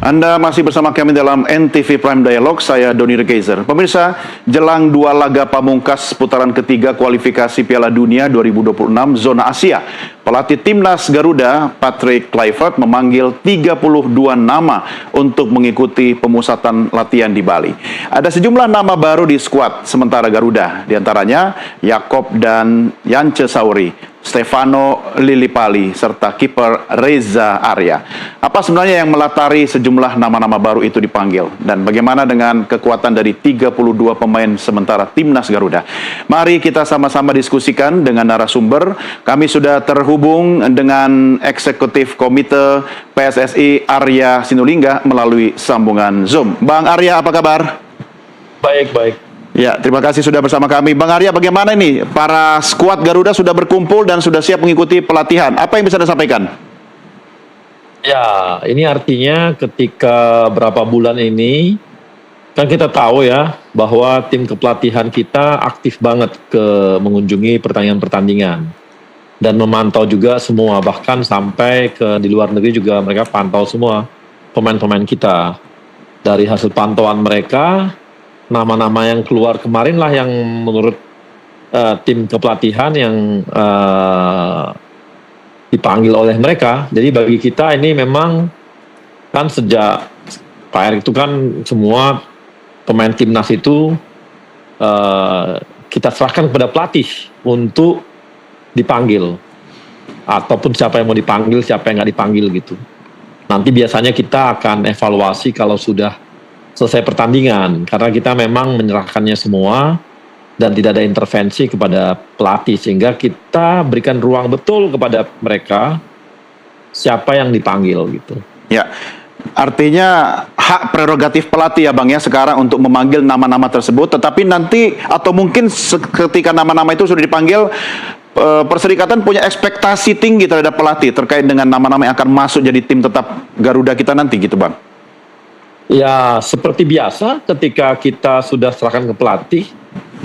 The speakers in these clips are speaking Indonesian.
Anda masih bersama kami dalam NTV Prime Dialog, saya Doni Rekaizer. Pemirsa, jelang dua laga pamungkas putaran ketiga kualifikasi Piala Dunia 2026 zona Asia, pelatih Timnas Garuda, Patrick Kluivert, memanggil 32 nama untuk mengikuti pemusatan latihan di Bali. Ada sejumlah nama baru di skuad sementara Garuda, diantaranya Yakob dan Yance Sauri, Stefano Lillipali, serta kiper Reza Arya. Apa sebenarnya yang melatari sejumlah nama-nama baru itu dipanggil? Dan bagaimana dengan kekuatan dari 32 pemain sementara Timnas Garuda? Mari kita sama-sama diskusikan dengan narasumber. Kami sudah terhubung dengan Eksekutif Komite PSSI Arya Sinulinga melalui sambungan Zoom. Bang Arya, apa kabar? Baik. Ya, terima kasih sudah bersama kami. Bang Arya, bagaimana ini? Para skuad Garuda sudah berkumpul dan sudah siap mengikuti pelatihan. Apa yang bisa Anda sampaikan? Ya, ini artinya ketika berapa bulan ini, kan kita tahu ya, bahwa tim kepelatihan kita aktif banget mengunjungi pertandingan-pertandingan. Dan memantau juga semua, bahkan sampai di luar negeri juga mereka pantau semua pemain-pemain kita. Dari hasil pantauan mereka, nama-nama yang keluar kemarin lah yang menurut tim kepelatihan yang dipanggil oleh mereka. Jadi bagi kita ini memang kan sejak Pak Erick itu kan semua pemain timnas itu kita serahkan kepada pelatih untuk dipanggil, ataupun siapa yang mau dipanggil, siapa yang nggak dipanggil gitu. Nanti biasanya kita akan evaluasi kalau sudah selesai pertandingan, karena kita memang menyerahkannya semua dan tidak ada intervensi kepada pelatih, sehingga kita berikan ruang betul kepada mereka siapa yang dipanggil gitu. Ya, artinya hak prerogatif pelatih ya Bang ya sekarang untuk memanggil nama-nama tersebut, tetapi nanti atau mungkin ketika nama-nama itu sudah dipanggil, Perserikatan punya ekspektasi tinggi terhadap pelatih terkait dengan nama-nama yang akan masuk jadi tim tetap Garuda kita nanti gitu Bang. Ya, seperti biasa ketika kita sudah serahkan ke pelatih,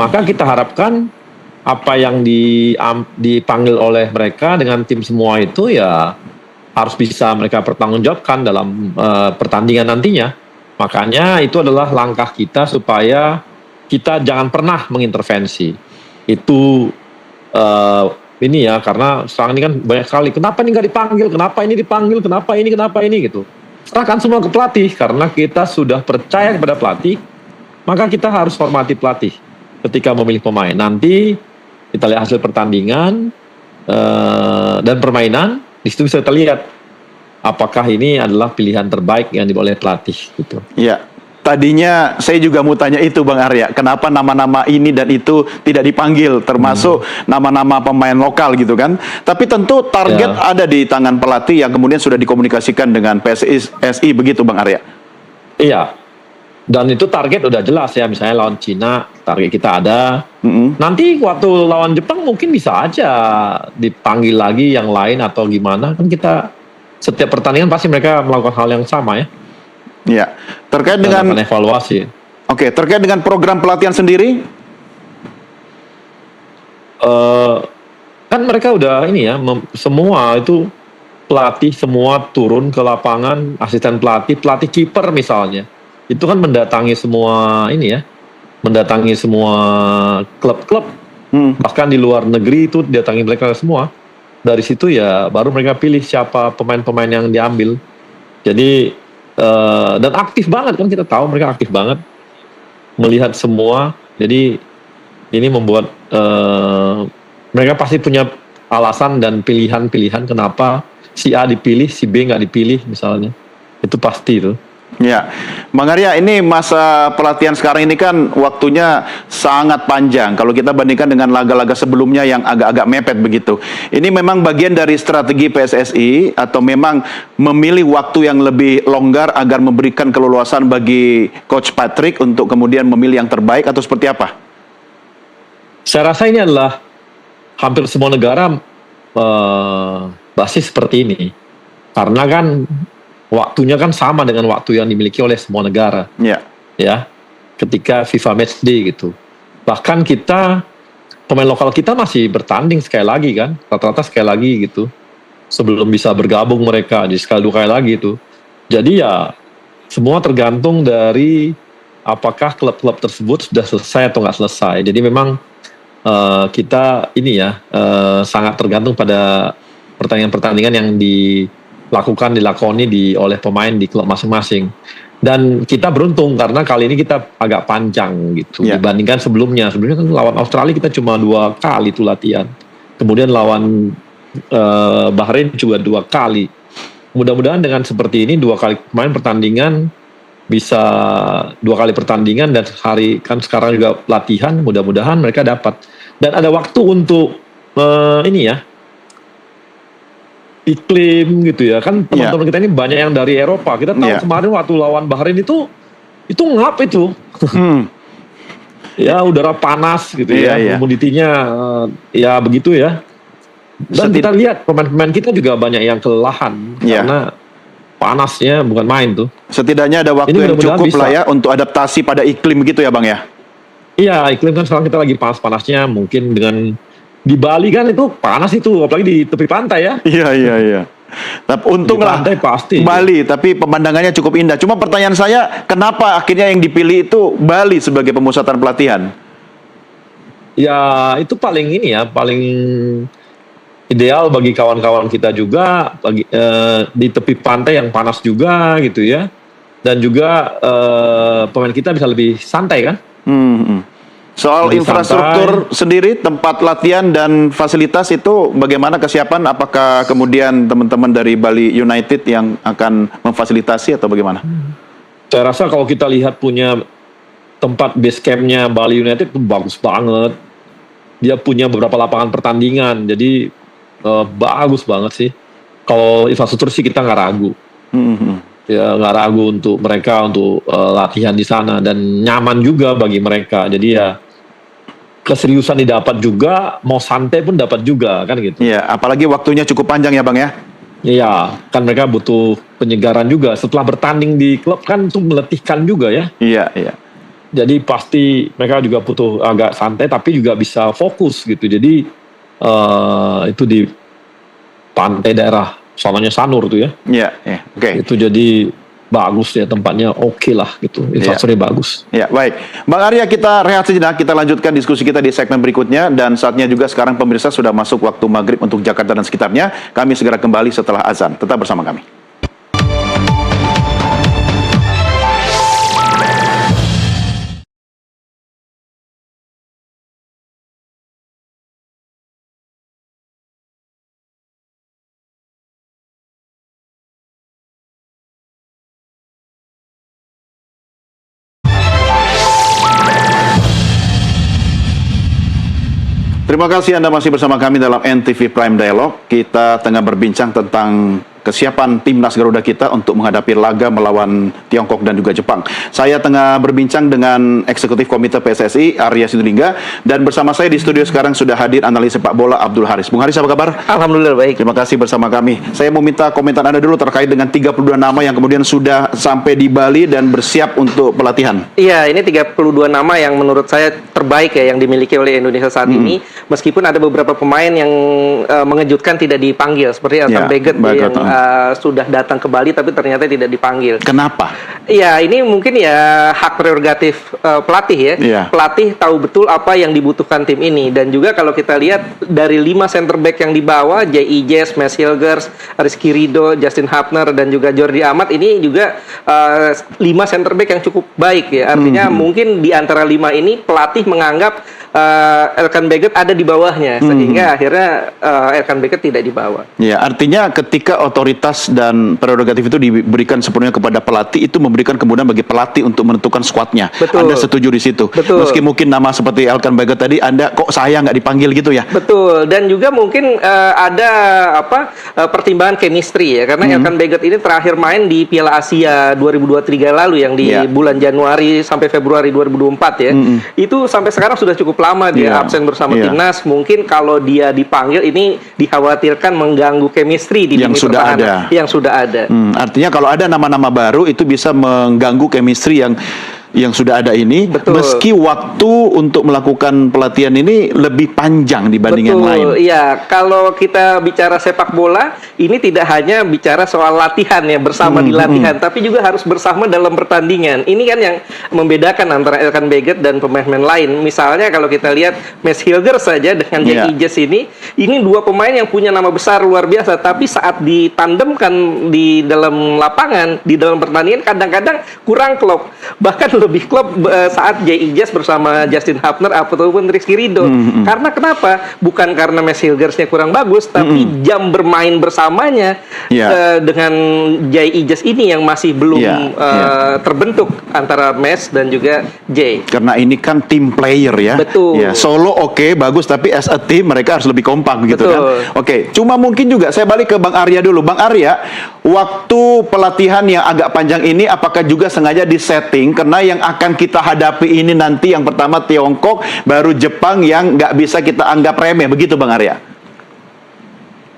maka kita harapkan apa yang dipanggil oleh mereka dengan tim semua itu ya harus bisa mereka pertanggungjawabkan dalam pertandingan nantinya. Makanya itu adalah langkah kita supaya kita jangan pernah mengintervensi. Itu ini ya, karena sekarang ini kan banyak sekali, kenapa ini nggak dipanggil, kenapa ini dipanggil, kenapa ini gitu. Serahkan semua ke pelatih, karena kita sudah percaya kepada pelatih, maka kita harus hormati pelatih ketika memilih pemain. Nanti kita lihat hasil pertandingan dan permainan, di situ bisa kita lihat apakah ini adalah pilihan terbaik yang dibawa oleh pelatih gitu. Iya. Tadinya saya juga mau tanya itu Bang Arya, kenapa nama-nama ini dan itu tidak dipanggil, termasuk nama-nama pemain lokal gitu kan. Tapi tentu target ada di tangan pelatih yang kemudian sudah dikomunikasikan dengan PSSI begitu Bang Arya. Iya, dan itu target udah jelas ya, misalnya lawan Cina target kita ada. Nanti waktu lawan Jepang mungkin bisa aja dipanggil lagi yang lain atau gimana, kan kita setiap pertandingan pasti mereka melakukan hal yang sama ya. Ya, terkait dengan evaluasi. Oke, terkait dengan program pelatihan sendiri, kan mereka udah ini ya, semua itu pelatih semua turun ke lapangan, asisten pelatih kiper misalnya, itu kan mendatangi semua ini ya, mendatangi semua klub-klub, bahkan di luar negeri itu didatangi mereka semua. Dari situ ya baru mereka pilih siapa pemain-pemain yang diambil. Jadi dan aktif banget kan, kita tahu mereka aktif banget melihat semua. Jadi ini membuat mereka pasti punya alasan dan pilihan-pilihan kenapa si A dipilih, si B nggak dipilih misalnya. Itu pasti itu. Ya, Bang Arya, ini masa pelatihan sekarang ini kan waktunya sangat panjang kalau kita bandingkan dengan laga-laga sebelumnya yang agak-agak mepet begitu. Ini memang bagian dari strategi PSSI atau memang memilih waktu yang lebih longgar agar memberikan keleluasan bagi Coach Patrick untuk kemudian memilih yang terbaik atau seperti apa? Saya rasa ini adalah hampir semua negara basis seperti ini. Karena kan waktunya kan sama dengan waktu yang dimiliki oleh semua negara. Ya, ketika FIFA Matchday gitu. Bahkan kita, pemain lokal kita masih bertanding sekali lagi kan, rata-rata sekali lagi gitu. Sebelum bisa bergabung mereka, jadi sekali dua kali lagi itu. Jadi ya semua tergantung dari apakah klub-klub tersebut sudah selesai atau nggak selesai. Jadi memang kita ini ya sangat tergantung pada pertandingan-pertandingan yang dilakoni oleh pemain di klub masing-masing. Dan kita beruntung karena kali ini kita agak panjang gitu dibandingkan sebelumnya. Sebelumnya kan lawan Australia kita cuma 2 kali tuh latihan. Kemudian lawan Bahrain juga 2 kali. Mudah-mudahan dengan seperti ini 2 kali main pertandingan bisa 2 kali pertandingan dan hari kan sekarang juga latihan, mudah-mudahan mereka dapat. Dan ada waktu untuk ini ya iklim gitu ya kan, teman-teman kita ini banyak yang dari Eropa. Kita tahu kemarin waktu lawan Bahrain itu ngap itu. Ya udara panas gitu humidity-nya ya begitu ya. Dan kita lihat pemain-pemain kita juga banyak yang kelelahan karena panasnya bukan main tuh. Setidaknya ada waktu yang cukup lah ya untuk adaptasi pada iklim gitu ya Bang ya. Iya, iklim kan sekarang kita lagi panas-panasnya, mungkin dengan di Bali kan itu panas itu, apalagi di tepi pantai ya. Iya. Tapi untunglah pasti Bali, tapi pemandangannya cukup indah. Cuma pertanyaan saya, kenapa akhirnya yang dipilih itu Bali sebagai pemusatan pelatihan? Ya, itu paling ideal bagi kawan-kawan kita juga, di tepi pantai yang panas juga gitu ya. Dan juga pemain kita bisa lebih santai kan. Soal infrastruktur sendiri, tempat latihan dan fasilitas itu bagaimana kesiapan? Apakah kemudian teman-teman dari Bali United yang akan memfasilitasi atau bagaimana? Saya rasa kalau kita lihat punya tempat base campnya Bali United itu bagus banget. Dia punya beberapa lapangan pertandingan, jadi bagus banget sih. Kalau infrastruktur sih kita nggak ragu. Ya nggak ragu untuk mereka untuk latihan di sana dan nyaman juga bagi mereka. Jadi ya keseriusan didapat juga, mau santai pun dapat juga kan gitu. Iya, apalagi waktunya cukup panjang ya Bang ya. Iya, kan mereka butuh penyegaran juga. Setelah bertanding di klub kan itu meletihkan juga ya. Iya. Jadi pasti mereka juga butuh agak santai tapi juga bisa fokus gitu. Jadi itu di pantai daerah soalnya Sanur tuh ya. Iya. Oke. Itu jadi bagus ya tempatnya, oke lah gitu, infrastrukturnya bagus. Ya, baik. Bang Arya, kita rehat sejenak, kita lanjutkan diskusi kita di segmen berikutnya, dan saatnya juga sekarang pemirsa sudah masuk waktu maghrib untuk Jakarta dan sekitarnya. Kami segera kembali setelah azan. Tetap bersama kami. Terima kasih Anda masih bersama kami dalam NTV Prime Dialog. Kita tengah berbincang tentang kesiapan timnas Garuda kita untuk menghadapi laga melawan Tiongkok dan juga Jepang. Saya tengah berbincang dengan Eksekutif Komite PSSI Arya Sinulinga, dan bersama saya di studio sekarang sudah hadir analis sepak bola Abdul Haris. Bung Haris, apa kabar? Alhamdulillah baik. Terima kasih bersama kami. Saya mau minta komentar Anda dulu terkait dengan 32 nama yang kemudian sudah sampai di Bali dan bersiap untuk pelatihan. Iya, ini 32 nama yang menurut saya terbaik ya yang dimiliki oleh Indonesia saat ini. Meskipun ada beberapa pemain yang mengejutkan tidak dipanggil, seperti Elkan Baggett yang sudah datang ke Bali tapi ternyata tidak dipanggil. Kenapa? Iya, ini mungkin ya hak prerogatif pelatih ya. Pelatih tahu betul apa yang dibutuhkan tim ini, dan juga kalau kita lihat dari 5 center back yang dibawa, J.I. Jess, Max Hilgers, Rizky Ridho, Justin Hubner dan juga Jordi Amat, ini juga 5 center back yang cukup baik ya. Artinya mungkin di antara 5 ini pelatih menganggap Elkan Baggett ada di bawahnya, sehingga akhirnya Elkan Baggett tidak dibawa. Ya, artinya ketika otoritas dan prerogatif itu diberikan sepenuhnya kepada pelatih, itu memberikan kemudahan bagi pelatih untuk menentukan skuadnya. Anda setuju di situ? Betul. Meski mungkin nama seperti Elkan Baggett tadi, Anda kok saya nggak dipanggil gitu ya? Betul, dan juga mungkin ada pertimbangan chemistry ya, karena Elkan Baggett ini terakhir main di Piala Asia 2023 lalu yang di bulan Januari sampai Februari 2024 ya. Itu sampai sekarang sudah cukup lama dia absen bersama timnas. Mungkin kalau dia dipanggil ini dikhawatirkan mengganggu chemistry di lini pertahanan yang sudah ada. Artinya kalau ada nama-nama baru itu bisa mengganggu chemistry yang sudah ada ini, Betul. meski waktu untuk melakukan pelatihan ini lebih panjang dibanding yang lain. Iya, kalau kita bicara sepak bola, ini tidak hanya bicara soal latihan ya, bersama di latihan, tapi juga harus bersama dalam pertandingan. Ini kan yang membedakan antara Elkan Baggett dan pemain-pemain lain. Misalnya kalau kita lihat Mads Hilgers saja dengan J.I. Jess ini dua pemain yang punya nama besar luar biasa, tapi saat ditandemkan di dalam lapangan, di dalam pertandingan kadang-kadang kurang klop. Bahkan lebih klop saat J.I. Jess bersama Justin Hubner ataupun Rizky Ridho. Karena kenapa? Bukan karena Mads Hilgers-nya kurang bagus, tapi jam bermain bersamanya dengan J.I. Jess ini yang masih belum terbentuk antara Mads dan juga J. Karena ini kan team player ya. Betul. Ya, solo oke, bagus, tapi as a team mereka harus lebih kompak gitu kan. Oke, cuma mungkin juga saya balik ke Bang Arya dulu. Bang Arya, waktu pelatihan yang agak panjang ini apakah juga sengaja disetting karena yang akan kita hadapi ini nanti yang pertama Tiongkok, baru Jepang yang nggak bisa kita anggap remeh, begitu Bang Arya?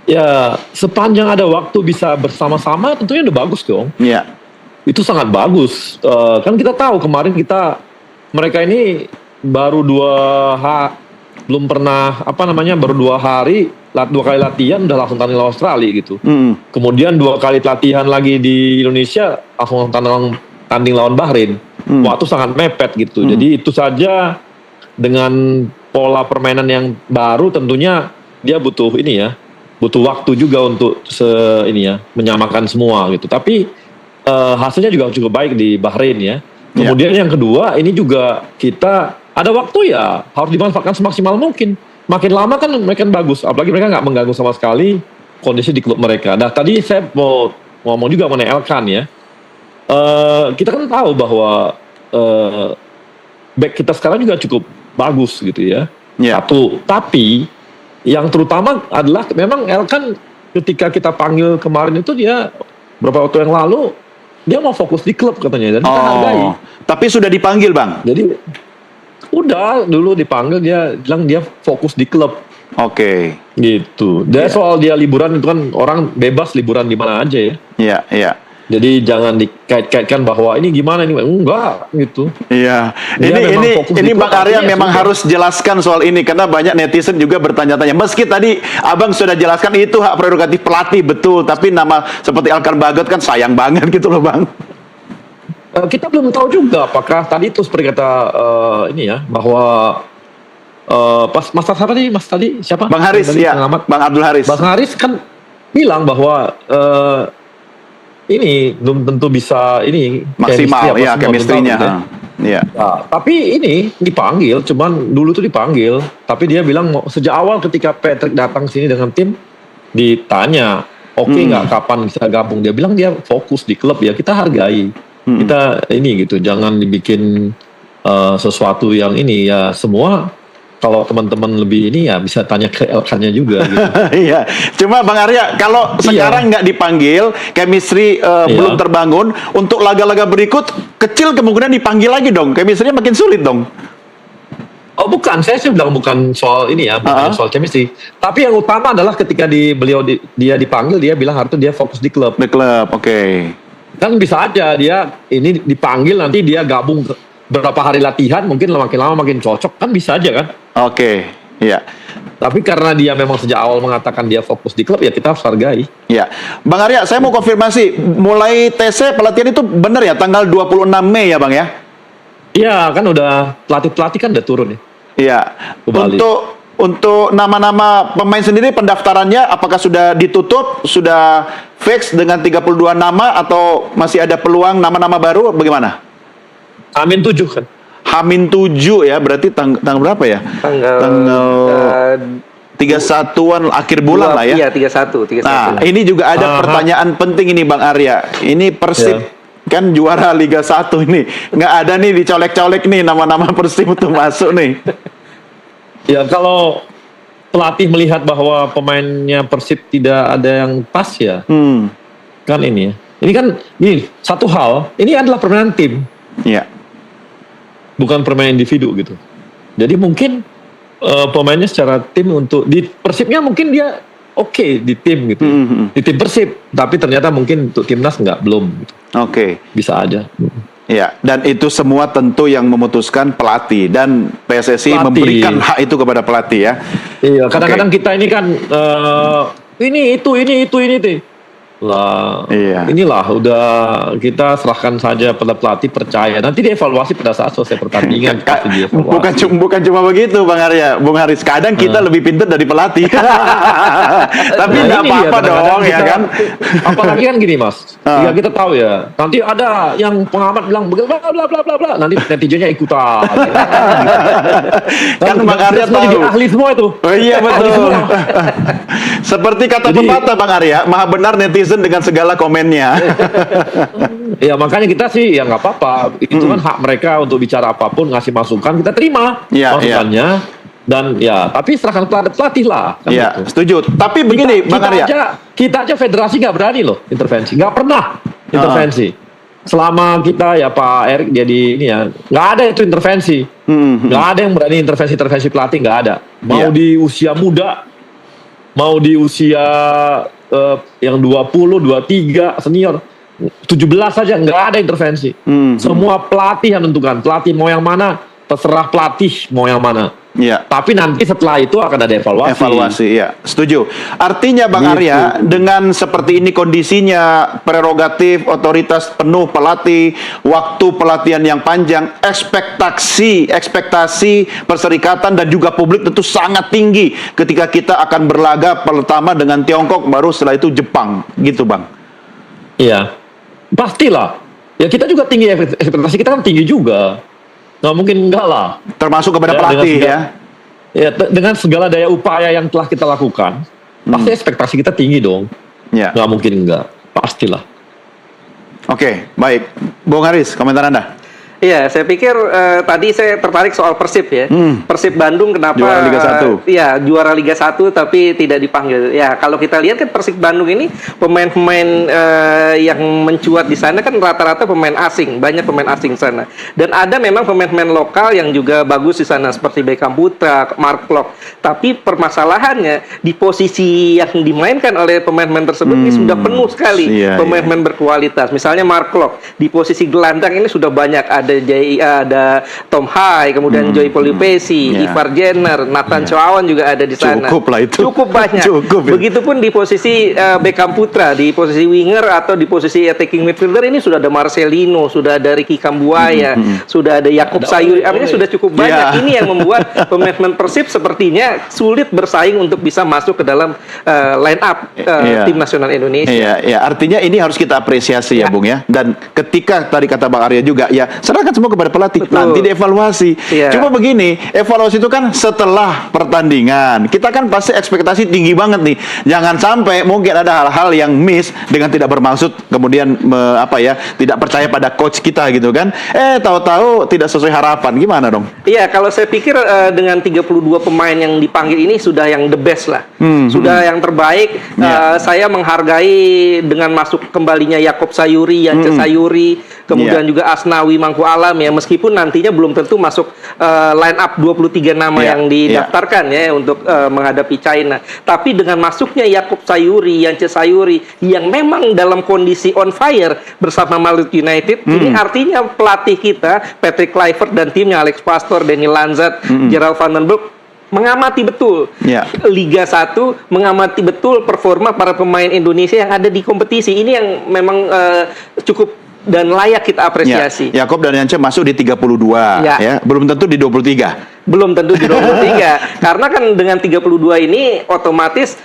Ya, sepanjang ada waktu bisa bersama-sama tentunya udah bagus dong. Iya. Itu sangat bagus. Kan kita tahu kemarin mereka ini baru belum pernah baru 2 hari 2 kali latihan udah langsung tanding lawan Australia gitu. Kemudian 2 kali latihan lagi di Indonesia langsung tanding lawan Bahrain. Waktu sangat mepet gitu. Jadi itu saja dengan pola permainan yang baru tentunya dia butuh waktu juga untuk menyamakan semua gitu. Tapi hasilnya juga cukup baik di Bahrain ya. Kemudian yang kedua, ini juga kita ada waktu ya harus dimanfaatkan semaksimal mungkin. Makin lama kan mereka bagus, apalagi mereka nggak mengganggu sama sekali kondisi di klub mereka. Nah tadi saya mau ngomong juga mengenai Elkan ya. Kita kan tahu bahwa back kita sekarang juga cukup bagus gitu ya. Satu, tapi yang terutama adalah memang Elkan ketika kita panggil kemarin itu dia beberapa waktu yang lalu dia mau fokus di klub katanya dan kita hargai. Tapi sudah dipanggil Bang? Jadi udah dulu dipanggil, dia bilang dia fokus di klub. Oke. Gitu. Dan soal dia liburan itu kan orang bebas liburan di mana aja ya. Iya, iya. Jadi jangan dikait-kaitkan bahwa ini gimana ini enggak gitu. Iya. Ini Bang Arya memang harus jelaskan soal ini karena banyak netizen juga bertanya-tanya. Meski tadi Abang sudah jelaskan itu hak prerogatif pelatih betul, tapi nama seperti Elkan Baggett kan sayang banget gitu loh Bang. Kita belum tahu juga apakah tadi itu seperti kata bahwa Mas tadi siapa? Bang Haris ya. Bang Abdul Haris. Bang Haris kan bilang bahwa ini belum tentu bisa maksimal ya chemistry-nya. Iya. Nah, tapi ini dipanggil, cuman dulu tuh dipanggil, tapi dia bilang sejak awal ketika Patrick datang sini dengan tim ditanya, oke nggak kapan bisa gabung, dia bilang dia fokus di klub ya, kita hargai. Kita gitu, jangan dibikin sesuatu yang ya semua. Kalau teman-teman lebih ya bisa tanya ke Elkannya juga gitu. Iya. Cuma Bang Arya, kalau sekarang nggak dipanggil, chemistry belum terbangun, untuk laga-laga berikut kecil kemungkinan dipanggil lagi dong. Chemistry-nya makin sulit dong. Oh bukan, saya bilang bukan soal bukan soal chemistry. Tapi yang utama adalah ketika dia dipanggil, dia bilang harusnya dia fokus di klub. Di klub, oke. Kan bisa aja dia ini dipanggil nanti dia gabung berapa hari latihan, mungkin makin lama makin cocok, kan bisa aja kan. Oke, iya. Tapi karena dia memang sejak awal mengatakan dia fokus di klub, ya kita harus hargai. Iya. Bang Arya, saya mau konfirmasi, mulai TC pelatihan itu benar ya, tanggal 26 Mei ya Bang ya? Iya, kan udah pelatih-pelatih kan udah turun ya. Iya. Untuk nama-nama pemain sendiri pendaftarannya apakah sudah ditutup, sudah fix dengan 32 nama atau masih ada peluang nama-nama baru, bagaimana? Amin 7 kan. Hamin 7 ya, berarti tanggal berapa ya? Tanggal 31-an akhir bulan lah ya. Iya, 31. Nah, ini juga ada pertanyaan penting ini Bang Arya. Ini Persib kan juara Liga 1 ini. Nggak ada nih dicolek-colek nih nama-nama Persib untuk masuk nih. Ya kalau pelatih melihat bahwa pemainnya Persib tidak ada yang pas ya. Kan ini ya. Ini kan satu hal, ini adalah permainan tim. Iya. Bukan permainan individu gitu. Jadi mungkin pemainnya secara tim untuk di Persibnya mungkin dia oke di tim gitu. Di tim Persib, tapi ternyata mungkin untuk timnas belum gitu. Oke. Bisa aja. Ya, dan itu semua tentu yang memutuskan pelatih dan PSSI memberikan hak itu kepada pelatih ya. Iya, kadang-kadang kita ini kan ini itu lah. Iya. Inilah udah kita serahkan saja pada pelatih, percaya. Nanti dievaluasi pada saat selesai pertandingan. Pasti dievaluasi. Bukan cuma begitu Bang Arya, Bung Haris. Kadang kita lebih pintar dari pelatih. Tapi nggak apa-apa dong ya kan. Apalagi kan gini Mas. Ya kita tahu ya. Nanti ada yang pengamat bilang bla bla bla bla bla. Nanti netizennya ikutan. Kan Bang Arya tahu. Ahli semua itu. Oh iya betul. Seperti kata pepatah Bang Arya, maha benar netizen dengan segala komennya. Ya makanya kita sih ya nggak apa-apa. Itu kan hak mereka untuk bicara apapun, ngasih masukan, kita terima masukannya. Dan ya, tapi serahkan pelatih lah. Kan ya, gitu. Setuju. Tapi begini, Bang Arya. Kita aja federasi nggak berani loh intervensi. Nggak pernah intervensi. Selama kita ya Pak Erik jadi ini ya, nggak ada itu intervensi. Nggak ada yang berani intervensi pelatih, nggak ada. Mau di usia muda, mau di usia yang 20, 23, senior, 17 saja nggak ada intervensi. Semua pelatih yang menentukan. Pelatih mau yang mana, terserah pelatih mau yang mana. Ya. Tapi nanti setelah itu akan ada evaluasi. Evaluasi, ya. Setuju. Artinya Bang Arya, dengan seperti ini kondisinya, prerogatif, otoritas penuh pelatih, waktu pelatihan yang panjang, ekspektasi perserikatan dan juga publik tentu sangat tinggi ketika kita akan berlaga pertama dengan Tiongkok, baru setelah itu Jepang, gitu Bang. Iya, pastilah. Ya kita juga tinggi, ekspektasi kita kan tinggi juga. Nggak mungkin enggak lah. Termasuk kepada pelatih ya. Ya, dengan segala daya upaya yang telah kita lakukan, pasti ekspektasi kita tinggi dong. Ya. Nggak mungkin enggak, pastilah. Oke, baik. Bung Haris, komentar Anda? Iya, saya pikir tadi saya tertarik soal Persib ya. Persib Bandung kenapa juara Liga 1? Iya, juara Liga 1 tapi tidak dipanggil. Ya, kalau kita lihat kan Persib Bandung ini pemain-pemain yang mencuat di sana kan rata-rata pemain asing, banyak pemain asing sana. Dan ada memang pemain-pemain lokal yang juga bagus di sana seperti Beckham Putra, Mark Klok. Tapi permasalahannya di posisi yang dimainkan oleh pemain-pemain tersebut ini sudah penuh sekali pemain-pemain berkualitas. Misalnya Mark Klok di posisi gelandang ini sudah banyak, ada Tom Hai, kemudian Joy Polipesi, Ivar Jenner, Nathan Choawan juga ada di sana. Cukup lah itu. Cukup banyak. Cukup, ya. Begitupun di posisi Beckham Putra, di posisi winger atau di posisi attacking midfielder ini sudah ada Marcelino, sudah ada Ricky Kambuaya, sudah ada Yakub Sayuri. Artinya sudah cukup banyak. Ini yang membuat pemain-pemain Persib sepertinya sulit bersaing untuk bisa masuk ke dalam line up tim nasional Indonesia. Iya, artinya ini harus kita apresiasi ya Bung ya. Dan ketika tadi kata Bang Arya juga ya, serahkan semua kepada pelatih. Betul. Nanti dievaluasi. Cuma begini, evaluasi itu kan setelah pertandingan. Kita kan pasti ekspektasi tinggi banget nih. Jangan sampai mungkin ada hal-hal yang miss dengan tidak bermaksud, kemudian tidak percaya pada coach kita gitu kan. Tahu-tahu tidak sesuai harapan. Gimana dong? Iya, kalau saya pikir dengan 32 pemain yang dipanggil ini sudah yang the best lah. Sudah yang terbaik. Saya menghargai dengan masuk kembalinya Yakob Sayuri, Yance Sayuri, kemudian juga Asnawi Mangku Alam ya, meskipun nantinya belum tentu masuk line up 23 nama yang didaftarkan ya untuk menghadapi China. Tapi dengan masuknya Yakob Sayuri, Yance Sayuri yang memang dalam kondisi on fire bersama Malut United, ini artinya pelatih kita Patrick Kluivert dan timnya Alex Pastoor, Danny Lanzat, Gerald van den Berg mengamati betul Liga 1, mengamati betul performa para pemain Indonesia yang ada di kompetisi. Ini yang memang cukup dan layak kita apresiasi. Yakob dan Yance masuk di 32 ya. Belum tentu di 23. Belum tentu di 23. Karena kan dengan 32 ini otomatis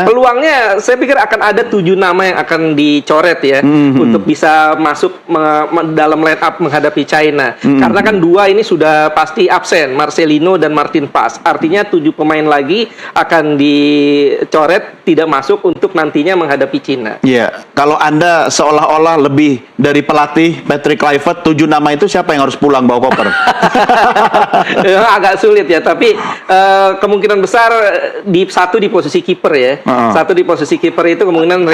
peluangnya saya pikir akan ada 7 nama yang akan dicoret ya untuk bisa masuk dalam line up menghadapi China. Karena kan 2 ini sudah pasti absen, Marcelino dan Martin Paz. Artinya 7 pemain lagi akan dicoret, tidak masuk untuk nantinya menghadapi China. Iya, kalau Anda seolah-olah lebih dari pelatih Patrick Kluivert, 7 nama itu siapa yang harus pulang bawa koper? Agak sulit ya, tapi kemungkinan besar satu di posisi kiper ya. Satu di posisi kiper itu kemungkinan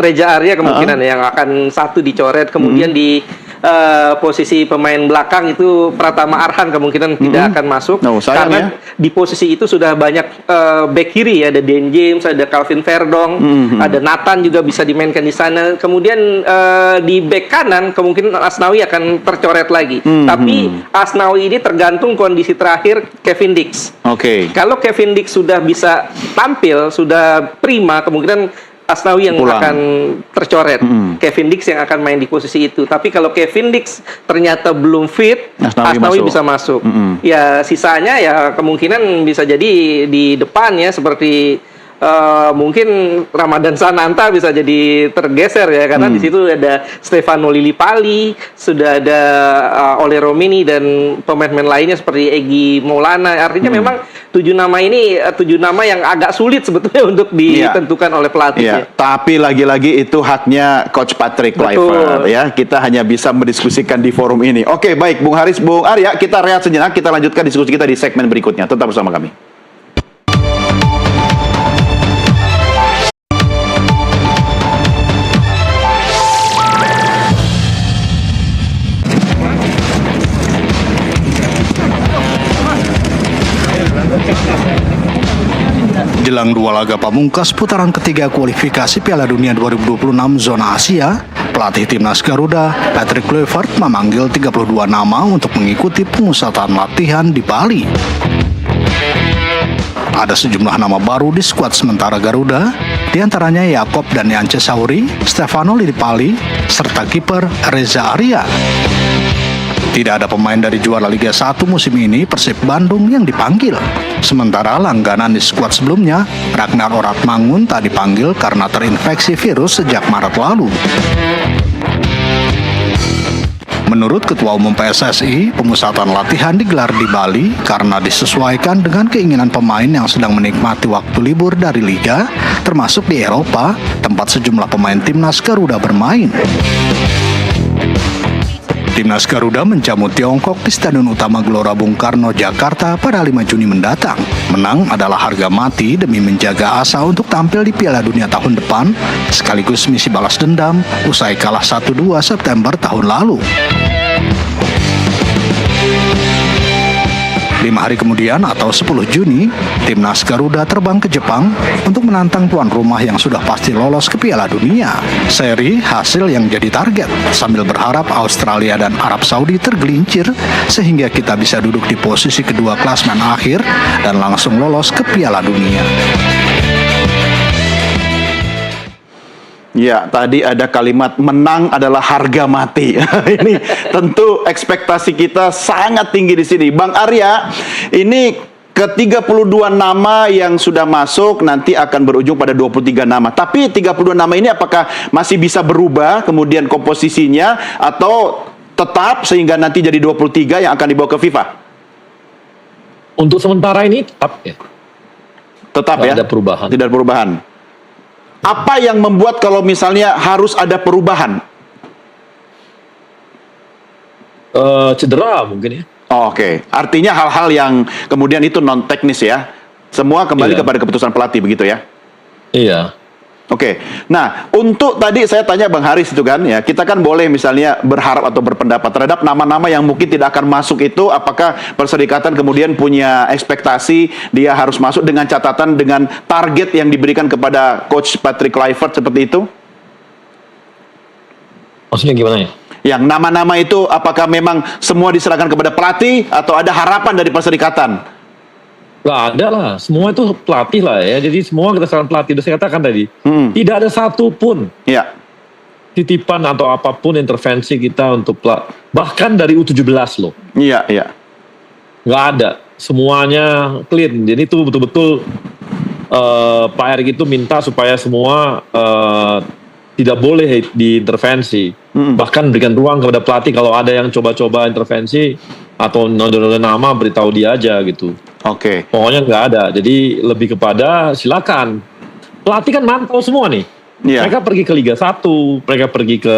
Reza Arya kemungkinan yang akan satu dicoret, kemudian di posisi pemain belakang itu Pratama Arhan kemungkinan tidak akan masuk karena di posisi itu sudah banyak back kiri ya, ada Dan James, ada Calvin Verdong, ada Nathan juga bisa dimainkan di sana. Kemudian di back kanan kemungkinan Asnawi akan tercoret lagi. Tapi Asnawi ini tergantung kondisi terakhir Kevin Dix. Kalau Kevin Dix sudah bisa tampil, sudah prima, kemungkinan Asnawi yang akan tercoret. Kevin Dix yang akan main di posisi itu. Tapi kalau Kevin Dix ternyata belum fit, Asnawi bisa masuk. Ya sisanya ya kemungkinan bisa jadi di depan ya, seperti mungkin Ramadan Sananta bisa jadi tergeser ya, karena di situ ada Stefano Lillipali, sudah ada Ole Romini dan pemain-pemain lainnya seperti Egy Maulana. Artinya memang 7 nama ini 7 nama yang agak sulit sebetulnya untuk ditentukan oleh pelatih. Ya. Tapi lagi-lagi itu haknya Coach Patrick Kluivert ya. Kita hanya bisa mendiskusikan di forum ini. Oke, baik Bung Haris, Bung Arya, kita rehat sejenak, kita lanjutkan diskusi kita di segmen berikutnya. Tetap bersama kami. Jelang 2 laga pamungkas putaran ketiga kualifikasi Piala Dunia 2026 zona Asia, pelatih timnas Garuda, Patrick Kluivert, memanggil 32 nama untuk mengikuti pemusatan latihan di Bali. Ada sejumlah nama baru di skuad sementara Garuda, diantaranya Yakob dan Yance Sauri, Stefano Lillipali, serta kiper Reza Arya. Tidak ada pemain dari juara Liga 1 musim ini, Persib Bandung, yang dipanggil. Sementara langganan di skuad sebelumnya, Ragnar Oratmangun, tak dipanggil karena terinfeksi virus sejak Maret lalu. Menurut Ketua Umum PSSI, pemusatan latihan digelar di Bali karena disesuaikan dengan keinginan pemain yang sedang menikmati waktu libur dari Liga, termasuk di Eropa, tempat sejumlah pemain timnas Garuda bermain. Timnas Garuda menjamu Tiongkok di Stadion Utama Gelora Bung Karno, Jakarta pada 5 Juni mendatang. Menang adalah harga mati demi menjaga asa untuk tampil di Piala Dunia tahun depan, sekaligus misi balas dendam usai kalah 1-2 September tahun lalu. 5 hari kemudian atau 10 Juni, Timnas Garuda terbang ke Jepang untuk menantang tuan rumah yang sudah pasti lolos ke Piala Dunia. Seri hasil yang jadi target, sambil berharap Australia dan Arab Saudi tergelincir sehingga kita bisa duduk di posisi kedua klasmen akhir dan langsung lolos ke Piala Dunia. Ya, tadi ada kalimat menang adalah harga mati. Ini tentu ekspektasi kita sangat tinggi di sini. Bang Arya, ini ke-32 nama yang sudah masuk nanti akan berujung pada 23 nama. Tapi 32 nama ini apakah masih bisa berubah kemudian komposisinya atau tetap sehingga nanti jadi 23 yang akan dibawa ke FIFA? Untuk sementara ini tetap ya. Tetap ya? Tidak ada perubahan. Tidak ada perubahan. Apa yang membuat kalau misalnya harus ada perubahan? Cedera mungkin ya. Oke. Artinya hal-hal yang kemudian itu non teknis ya. Semua kembali kepada keputusan pelatih begitu ya. Iya. Oke. Nah, untuk tadi saya tanya Bang Haris itu kan ya, kita kan boleh misalnya berharap atau berpendapat terhadap nama-nama yang mungkin tidak akan masuk itu, apakah Perserikatan kemudian punya ekspektasi dia harus masuk dengan catatan dengan target yang diberikan kepada Coach Patrick Kluivert seperti itu? Maksudnya gimana ya? Yang nama-nama itu apakah memang semua diserahkan kepada pelatih atau ada harapan dari Perserikatan? Nggak ada lah, semua itu pelatih lah ya. Jadi semua kita serahkan pelatih. Udah saya katakan tadi, tidak ada satupun titipan atau apapun intervensi kita untuk bahkan dari U17 loh. Iya, iya. Nggak ada, semuanya clean. Jadi itu betul-betul Pak Erick itu minta supaya semua tidak boleh diintervensi. Bahkan berikan ruang kepada pelatih kalau ada yang coba-coba intervensi atau nodol nama, beritahu dia aja gitu. Oke. Pokoknya nggak ada. Jadi lebih kepada silakan. Pelatih kan mantau semua nih. Mereka pergi ke Liga 1, mereka pergi ke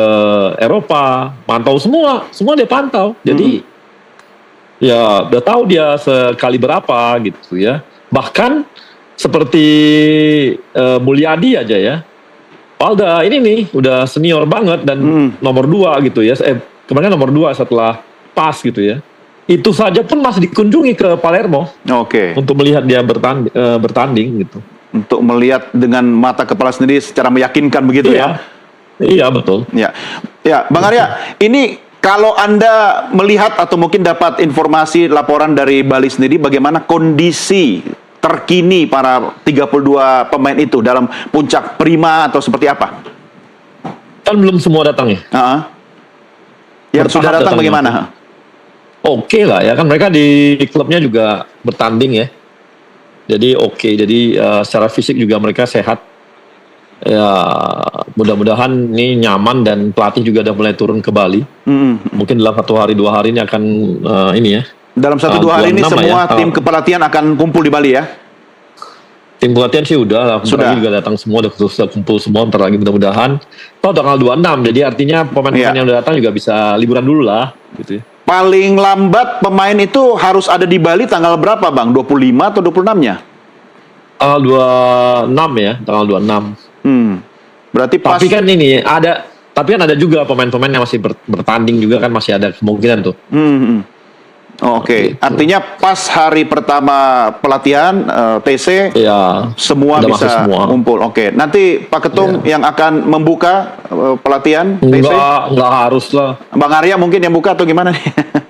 Eropa, mantau semua dia pantau. Jadi ya udah tahu dia sekali berapa gitu ya. Bahkan seperti Mulyadi aja ya. Udah ini nih, udah senior banget dan nomor 2 gitu ya. kemarin kan nomor 2 setelah PAS gitu ya. Itu saja pun masih dikunjungi ke Palermo untuk melihat dia bertanding gitu. Untuk melihat dengan mata kepala sendiri secara meyakinkan begitu ya? Iya betul. Ya, Bang Arya, ini kalau Anda melihat atau mungkin dapat informasi laporan dari Bali sendiri, bagaimana kondisi terkini para 32 pemain itu dalam puncak prima atau seperti apa? Kan belum semua datang ya. Yang sudah datang bagaimana? Oke lah ya, kan mereka di klubnya juga bertanding ya. Jadi jadi secara fisik juga mereka sehat. Ya mudah-mudahan ini nyaman dan pelatih juga udah mulai turun ke Bali. Mungkin dalam 1 hari 2 hari ini akan ini ya. Dalam 1-2 hari ini semua tim kepelatihan akan kumpul di Bali ya? Tim pelatihan sih udah juga datang semua, udah kumpul semua, ntar lagi mudah-mudahan. Toh tanggal 26, jadi artinya pemain-pemain yang udah datang juga bisa liburan dulu lah, gitu ya. Paling lambat pemain itu harus ada di Bali tanggal berapa Bang? 25 atau 26-nya? Tanggal 26 ya, tanggal 26. Berarti pas... Tapi kan ini tapi kan ada juga pemain-pemain yang masih bertanding juga kan, masih ada kemungkinan tuh. Oke. Artinya pas hari pertama pelatihan TC semua bisa kumpul. Oke. Nanti Pak Ketum yang akan membuka pelatihan TC? Enggak harus lah. Bang Arya mungkin yang buka atau gimana nih?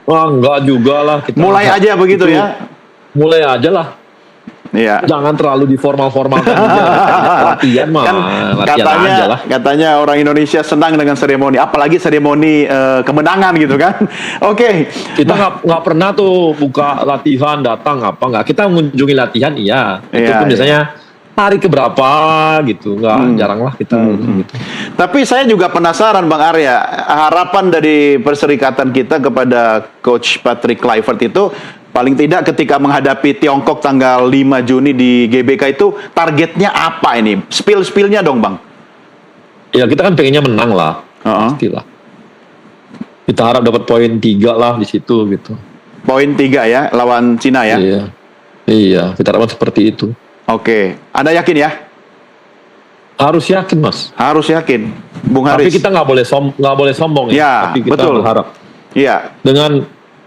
Wah, enggak juga lah. Mulai aja begitu ya? Mulai aja lah. Iya. Jangan terlalu diformal-formalkan aja. Latihan mah kan latihan aja lah. Katanya orang Indonesia senang dengan seremoni, apalagi seremoni kemenangan gitu kan. Oke. Kita nggak pernah tuh buka latihan datang nggak. Kita mengunjungi latihan itu pun biasanya hari keberapa gitu, jarang lah kita gitu. Tapi saya juga penasaran Bang Arya, harapan dari perserikatan kita kepada Coach Patrick Kluivert itu paling tidak ketika menghadapi Tiongkok tanggal 5 Juni di GBK itu targetnya apa ini? Spill-spillnya dong Bang. Ya kita kan pengennya menang lah, pastilah. Kita harap dapat poin 3 lah di situ gitu. Poin 3 ya, lawan Cina ya? Iya, kita harapkan seperti itu. Oke, Anda yakin ya? Harus yakin Mas. Harus yakin, Bung Haris. Tapi kita nggak boleh sombong ya. Tapi kita berharap. Iya.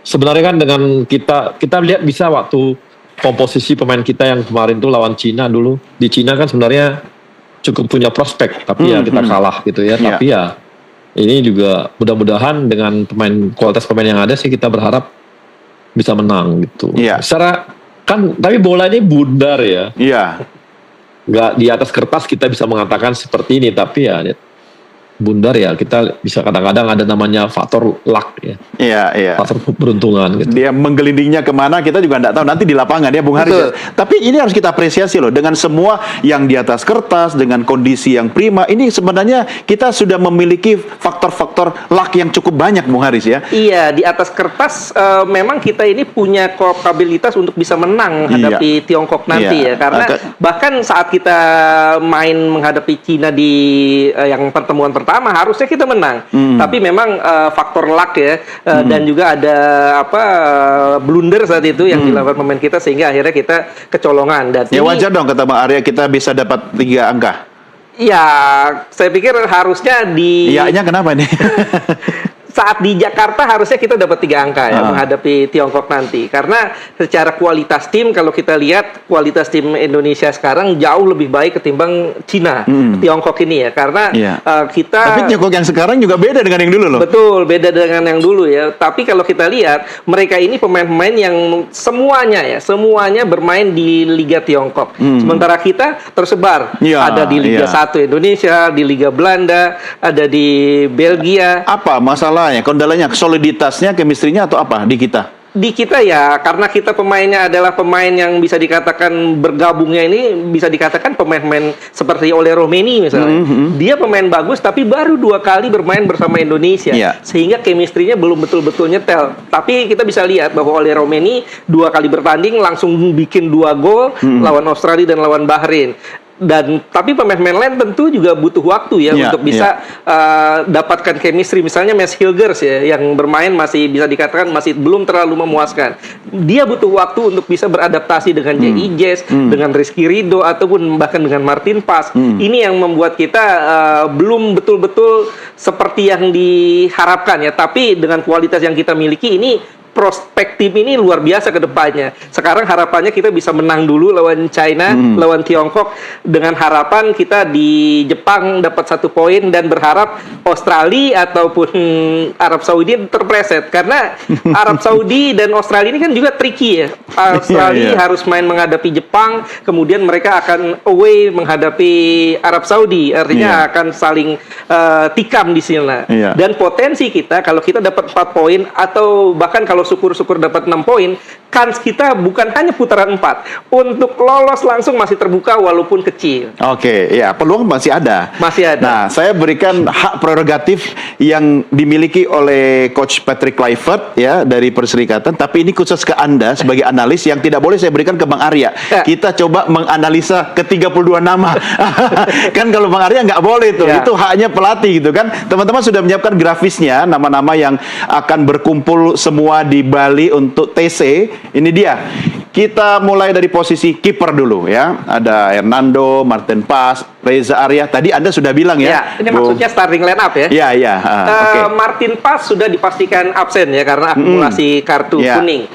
Sebenarnya kan dengan kita lihat bisa waktu komposisi pemain kita yang kemarin tuh lawan Cina dulu. Di Cina kan sebenarnya cukup punya prospek, tapi ya kita kalah gitu ya. Tapi ya ini juga mudah-mudahan dengan kualitas pemain yang ada sih kita berharap bisa menang gitu. Secara kan tapi bola ini bundar ya. Nggak di atas kertas kita bisa mengatakan seperti ini, tapi ya bundar ya, kita bisa kadang-kadang ada namanya faktor luck ya. Faktor keberuntungan gitu. Dia menggelindingnya kemana kita juga nggak tahu nanti di lapangan ya Bung Haris. Tapi ini harus kita apresiasi loh, dengan semua yang di atas kertas, dengan kondisi yang prima, ini sebenarnya kita sudah memiliki faktor-faktor luck yang cukup banyak Bung Haris ya. Iya, di atas kertas memang kita ini punya kapabilitas untuk bisa menang menghadapi Tiongkok nanti ya. Karena bahkan saat kita main menghadapi Cina di yang pertemuan pertama harusnya kita menang, tapi memang faktor luck ya, dan juga ada blunder saat itu yang dilakukan pemain kita sehingga akhirnya kita kecolongan. Dan wajar dong kata Bang Arya kita bisa dapat 3 angka. Ya, saya pikir harusnya Iya-nya kenapa nih? Saat di Jakarta harusnya kita dapat 3 angka ya menghadapi Tiongkok nanti. Karena secara kualitas tim, kalau kita lihat kualitas tim Indonesia sekarang jauh lebih baik ketimbang Cina, Tiongkok ini ya. Karena kita... Tapi Tiongkok yang sekarang juga beda dengan yang dulu loh. Betul, beda dengan yang dulu ya. Tapi kalau kita lihat, mereka ini pemain-pemain yang semuanya bermain di Liga Tiongkok. Sementara kita tersebar. Ada di Liga 1 Indonesia, di Liga Belanda, ada di Belgia. Apa masalah? Kendalanya, soliditasnya, chemistry-nya atau apa di kita? Di kita ya, karena kita pemainnya adalah pemain yang bisa dikatakan bergabungnya ini bisa dikatakan pemain-pemain seperti Ole Romeni misalnya. Dia pemain bagus tapi baru 2 kali bermain bersama Indonesia, sehingga chemistry-nya belum betul-betul nyetel. Tapi kita bisa lihat bahwa Ole Romeni 2 kali bertanding langsung bikin 2 gol lawan Australia dan lawan Bahrain. Tapi pemain-pemain lain tentu juga butuh waktu ya untuk bisa dapatkan chemistry. Misalnya Mes Hilgers ya yang bermain masih bisa dikatakan masih belum terlalu memuaskan. Dia butuh waktu untuk bisa beradaptasi dengan J.I. Jazz, dengan Rizky Ridho ataupun bahkan dengan Martin Paes. Ini yang membuat kita belum betul-betul seperti yang diharapkan ya. Tapi dengan kualitas yang kita miliki ini prospek tim ini luar biasa ke depannya. Sekarang harapannya kita bisa menang dulu lawan China, lawan Tiongkok, dengan harapan kita di Jepang dapat 1 poin dan berharap Australia ataupun Arab Saudi terpleset. Karena Arab Saudi dan Australia ini kan juga tricky ya. Australia harus main menghadapi Jepang, kemudian mereka akan away menghadapi Arab Saudi. Artinya akan saling tikam di sini. Dan potensi kita kalau kita dapat 4 poin atau bahkan kalau syukur-syukur dapat 6 poin, kans kita bukan hanya putaran 4. Untuk lolos langsung masih terbuka walaupun kecil. Oke, ya peluang masih ada. Masih ada. Nah, saya berikan hak prerogatif yang dimiliki oleh Coach Patrick Kluivert ya dari Perserikatan, tapi ini khusus ke Anda sebagai analis yang tidak boleh saya berikan ke Bang Arya. Kita coba menganalisa ke 32 nama. Kan kalau Bang Arya nggak boleh tuh. Itu haknya pelatih gitu kan. Teman-teman sudah menyiapkan grafisnya, nama-nama yang akan berkumpul semua di Bali untuk TC. Ini dia. Kita mulai dari posisi kiper dulu ya. Ada Hernando, Martin Paes, Reza Arya. Tadi Anda sudah bilang ya. Ini maksudnya starting line up ya. Iya. Martin Paes sudah dipastikan absen ya karena akumulasi kartu kuning.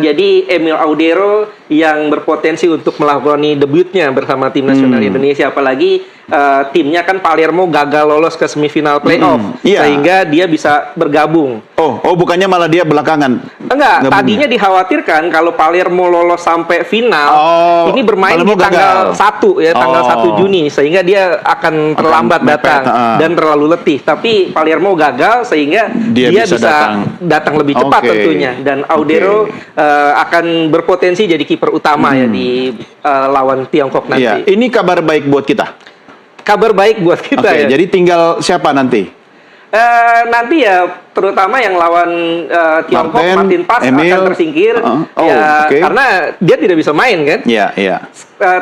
Jadi Emil Audero yang berpotensi untuk melakoni debutnya bersama tim nasional Indonesia, apalagi timnya kan Palermo gagal lolos ke semifinal playoff, sehingga dia bisa bergabung. Oh, bukannya malah dia belakangan? Enggak, tadinya dikhawatirkan kalau Palermo lolos sampai final, ini bermain Palermo di tanggal 1 ya, tanggal 1 Juni, sehingga dia akan terlambat datang dan terlalu letih. Tapi Palermo gagal sehingga dia bisa datang lebih cepat tentunya, dan Audero akan berpotensi jadi kiper utama ya di lawan Tiongkok nanti. Ini kabar baik buat kita. Kabar baik buat kita ya. Jadi tinggal siapa nanti? Nanti ya terutama yang lawan Tiongkok, Martin Paes akan tersingkir karena dia tidak bisa main kan.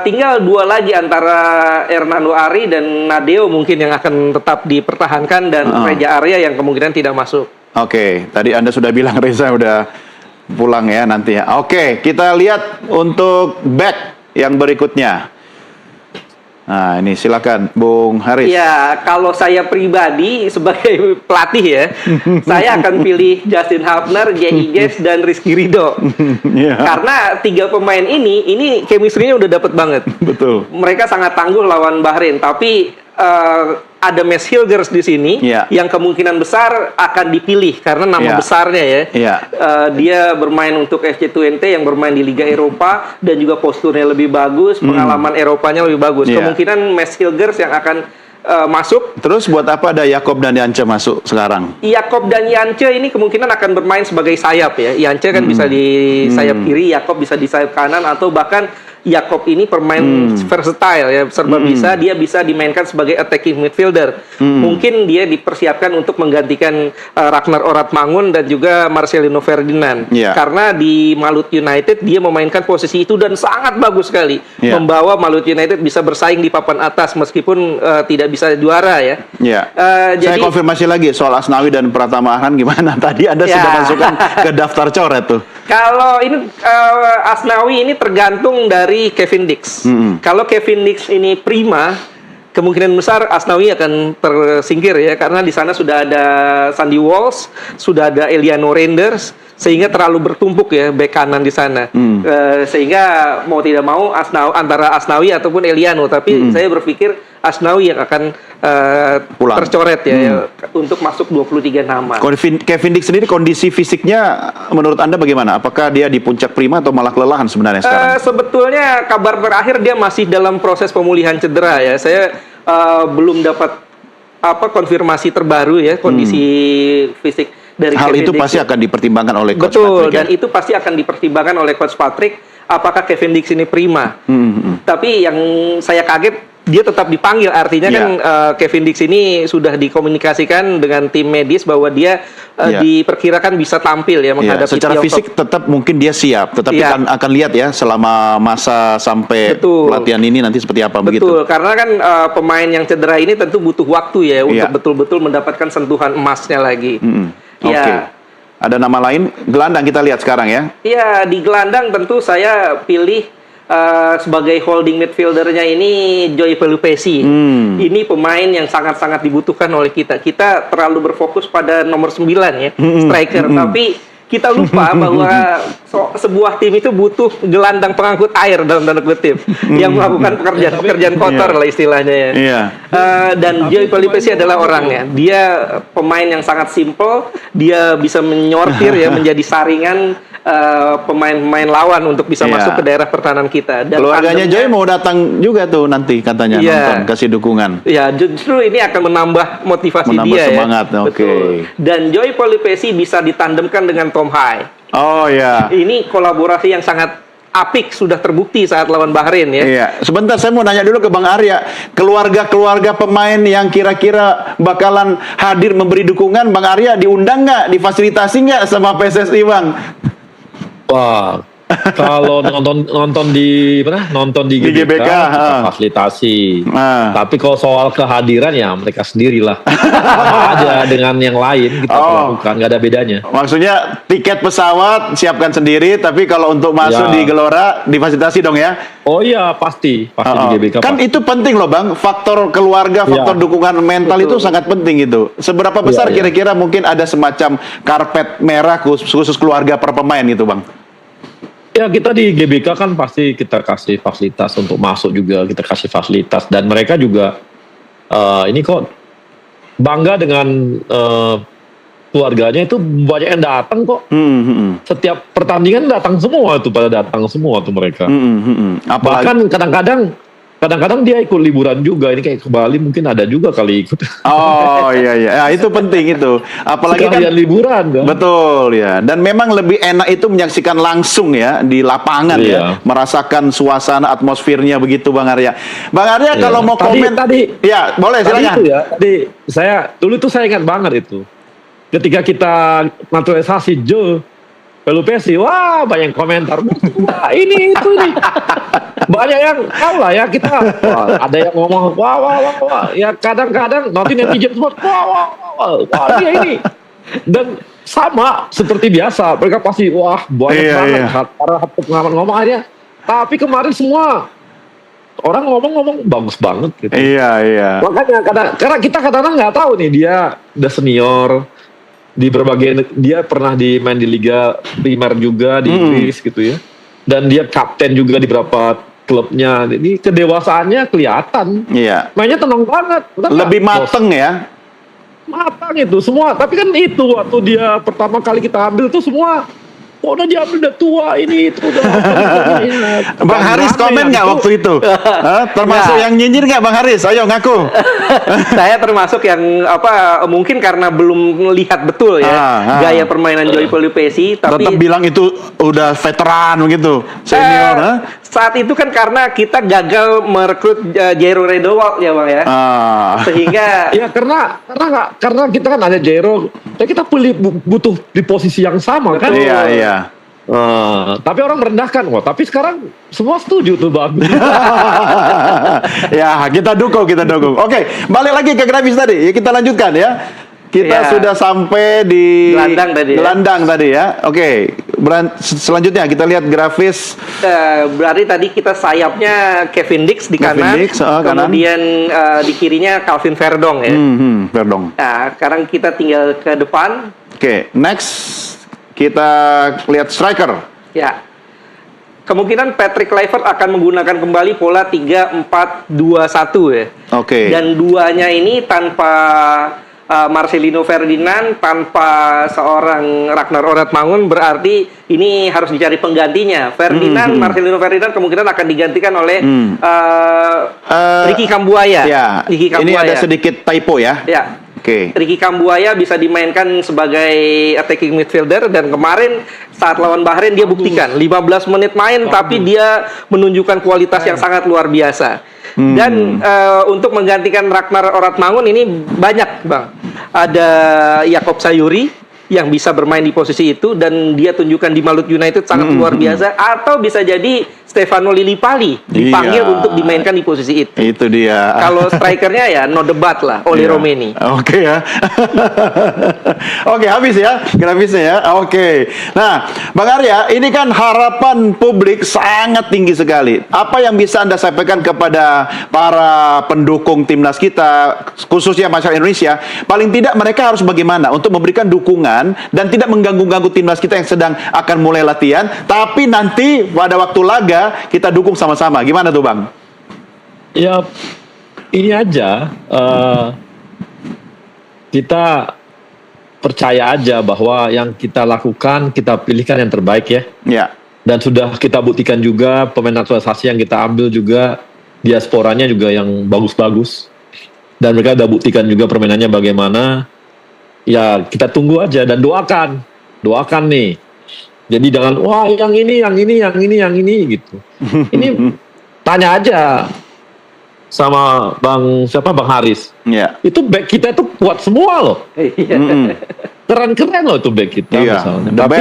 Tinggal 2 lagi antara Hernando Ari dan Nadeo mungkin yang akan tetap dipertahankan, dan Reza Arya yang kemungkinan tidak masuk. Tadi Anda sudah bilang Reza udah pulang ya nanti ya. Kita lihat untuk back yang berikutnya. Nah, ini silakan Bung Haris. Ya, kalau saya pribadi sebagai pelatih ya, saya akan pilih Justin Hubner, J.I. Jazz, dan Rizky Ridho. Karena 3 pemain ini chemistry-nya udah dapet banget. Betul. Mereka sangat tangguh lawan Bahrain, tapi ada Mes Hilgers di sini yang kemungkinan besar akan dipilih karena nama besarnya ya. Dia bermain untuk FC Twente yang bermain di Liga Eropa dan juga posturnya lebih bagus, pengalaman Eropanya lebih bagus. Kemungkinan Mes Hilgers yang akan masuk. Terus buat apa ada Jakob dan Jance masuk sekarang? Jakob dan Jance ini kemungkinan akan bermain sebagai sayap ya. Jance kan bisa di sayap kiri, Jakob bisa di sayap kanan, atau bahkan Jakob ini pemain versatile ya, serba bisa. Dia bisa dimainkan sebagai attacking midfielder. Mungkin dia dipersiapkan untuk menggantikan Ragnar Oratmangun dan juga Marcelino Ferdinand. Karena di Malut United dia memainkan posisi itu dan sangat bagus sekali. Membawa Malut United bisa bersaing di papan atas meskipun tidak bisa juara ya. Saya konfirmasi lagi soal Asnawi dan Pratama Arhan gimana? Tadi Anda sudah masukkan ke daftar coret tuh. Kalau ini Asnawi ini tergantung dari Kevin Dix. Kalau Kevin Dix ini prima, kemungkinan besar Asnawi akan tersingkir ya, karena di sana sudah ada Sandy Walsh, sudah ada Eliano Reinders, sehingga terlalu bertumpuk ya bek kanan di sana. Sehingga mau tidak mau antara Asnawi ataupun Eliano, tapi saya berpikir Asnawi yang akan tercoret ya untuk masuk 23 nama. Kevin Dix sendiri kondisi fisiknya menurut Anda bagaimana? Apakah dia di puncak prima atau malah kelelahan sebenarnya sekarang? Sebetulnya kabar terakhir dia masih dalam proses pemulihan cedera ya. Saya belum dapat konfirmasi terbaru ya kondisi fisik dari Hal Kevin itu Dix. pasti akan dipertimbangkan oleh Coach Patrick. Dan ya? itu pasti akan dipertimbangkan oleh Coach Patrick apakah Kevin Dix ini prima. Tapi yang saya kaget dia tetap dipanggil, artinya kan Kevin Dix ini sudah dikomunikasikan dengan tim medis bahwa dia diperkirakan bisa tampil ya menghadapi secara Tiongkok. fisik tetap mungkin dia siap, tetapi akan lihat ya selama masa sampai pelatihan ini nanti seperti apa. Betul, karena kan pemain yang cedera ini tentu butuh waktu ya untuk betul-betul mendapatkan sentuhan emasnya lagi. Oke. Ada nama lain, gelandang kita lihat sekarang ya. Iya, di gelandang tentu saya pilih sebagai holding midfieldernya ini Joy Pelupesi. Ini pemain yang sangat-sangat dibutuhkan oleh kita. Kita terlalu berfokus pada nomor 9 ya, striker. Tapi kita lupa bahwa sebuah tim itu butuh gelandang pengangkut air dalam tanda kutip yang melakukan pekerjaan kotor lah istilahnya ya. Dan Joy Pelupesi adalah orangnya. Dia pemain yang sangat simple. Dia bisa menyortir ya menjadi saringan pemain-pemain lawan untuk bisa masuk ke daerah pertahanan kita. Dan keluarganya Joy mau datang juga tuh nanti katanya nonton, kasih dukungan. Ya, justru ini akan menambah motivasi dia semangat, ya. Betul. Dan Joy Pelupesi bisa ditandemkan dengan Tom Hai. Oh ya. Ini kolaborasi yang sangat apik, sudah terbukti saat lawan Bahrain ya. Iya. Sebentar saya mau nanya dulu ke Bang Arya, keluarga-keluarga pemain yang kira-kira bakalan hadir memberi dukungan, Bang Arya diundang nggak, difasilitasi nggak sama PSSI Bang? Wah, kalau nonton di GBK kita fasilitasi. Tapi kalau soal kehadiran ya mereka sendirilah. Sama aja dengan yang lain kita lakukan, nggak ada bedanya. Maksudnya tiket pesawat siapkan sendiri, tapi kalau untuk masuk di Gelora difasilitasi dong ya? Oh iya, pasti di GBK. Kan itu penting loh Bang, faktor keluarga, faktor dukungan mental itu sangat penting itu. Seberapa besar kira-kira mungkin ada semacam karpet merah khusus keluarga per pemain gitu Bang? Ya, kita di GBK kan pasti kita kasih fasilitas untuk masuk juga, kita kasih fasilitas, dan mereka juga ini kok bangga dengan keluarganya, itu banyak yang datang kok. Setiap pertandingan datang semua tuh, mereka. Bahkan kadang-kadang dia ikut liburan juga. Ini kayak ke Bali mungkin ada juga kali ikut. Oh iya. Ya, itu penting itu. Apalagi kan liburan kan. Betul ya. Dan memang lebih enak itu menyaksikan langsung ya di lapangan ya. Merasakan suasana atmosfernya begitu Bang Arya. Bang Arya kalau mau komen tadi ya, boleh silakan. Dulu tuh saya ingat banget itu. Ketika kita naturalisasi Joe Pelupesi, wah banyak komentar, wah ini itu nih, banyak yang tahu lah ya kita, ada yang ngomong wah, ya kadang-kadang nanti netizen semua wah ini, dan sama seperti biasa mereka pasti banyak banget para pengamat ngomong akhirnya, tapi kemarin semua orang ngomong bagus banget gitu. Iya. Makanya karena kita kadang-kadang nggak tahu nih dia udah senior. Di berbagai, dia pernah main di Liga Primer juga di Inggris gitu ya, dan dia kapten juga di beberapa klubnya. Ini kedewasaannya kelihatan. Iya. Mainnya tenang banget. Lebih mateng ya. Matang itu semua. Tapi kan itu waktu dia pertama kali kita ambil tuh semua, udah diambil udah tua ini itu udah. Bang Haris komen nggak waktu itu? Termasuk yang nyinyir nggak Bang Haris? Ayo ngaku. Saya termasuk yang mungkin karena belum melihat betul ya gaya permainan Joy Pelupesi, tapi tetap bilang itu udah veteran begitu, senior. Saat itu kan karena kita gagal merekrut Jairo Redowald ya Bang ya. Sehingga ya karena kita kan ada Jairo, ya kita butuh di posisi yang sama kan. Iya. Tapi orang merendahkan, tapi sekarang semua setuju tuh bagus. Ya kita dukung. Oke, balik lagi ke grafis tadi. Ya, kita lanjutkan ya. Kita sudah sampai di gelandang tadi ya. Oke, selanjutnya kita lihat grafis. Berarti tadi kita sayapnya Kevin Dix di kanan, kemudian di kirinya Calvin Verdong ya. Verdong. Nah, sekarang kita tinggal ke depan. Oke, next kita lihat striker. Ya. Kemungkinan Patrick Kluivert akan menggunakan kembali pola 3-4-2-1 ya. Oke. Dan duanya ini tanpa Marcelino Ferdinand, tanpa seorang Ragnar Orad-Mangun, berarti ini harus dicari penggantinya. Marcelino Ferdinand kemungkinan akan digantikan oleh Ricky Kambuaya. Ya. Ini ada sedikit typo ya. Ya. Oke. Ricky Kambuaya bisa dimainkan sebagai attacking midfielder, dan kemarin saat lawan Bahrain dia buktikan 15 menit main tapi dia menunjukkan kualitas yang sangat luar biasa. Dan untuk menggantikan Ragnar Oratmangun ini banyak, Bang. Ada Yakob Sayuri yang bisa bermain di posisi itu dan dia tunjukkan di Malut United sangat luar biasa, atau bisa jadi Stefano Lillipali dipanggil untuk dimainkan di posisi itu. Itu dia. Kalau strikernya ya no debat lah, Oli Romeni. Oke ya. Oke, habis ya grafisnya ya. Oke. Nah, Bang Arya, ini kan harapan publik sangat tinggi sekali. Apa yang bisa Anda sampaikan kepada para pendukung timnas kita, khususnya masyarakat Indonesia? Paling tidak mereka harus bagaimana untuk memberikan dukungan dan tidak mengganggu-ganggu timnas kita yang sedang akan mulai latihan, tapi nanti pada waktu laga kita dukung sama-sama. Gimana tuh, Bang? Ya, ini aja. Kita percaya aja bahwa yang kita lakukan, kita pilihkan yang terbaik ya. Ya. Dan sudah kita buktikan juga pemain naturalisasi yang kita ambil juga diasporanya juga yang bagus-bagus. Dan mereka sudah buktikan juga permainannya bagaimana. Ya, kita tunggu aja dan doakan nih. Jadi jangan wah yang ini gitu. Ini tanya aja sama Bang Haris. Ya. Itu back kita itu kuat semua loh. Keren loh itu back kita misalnya. Tapi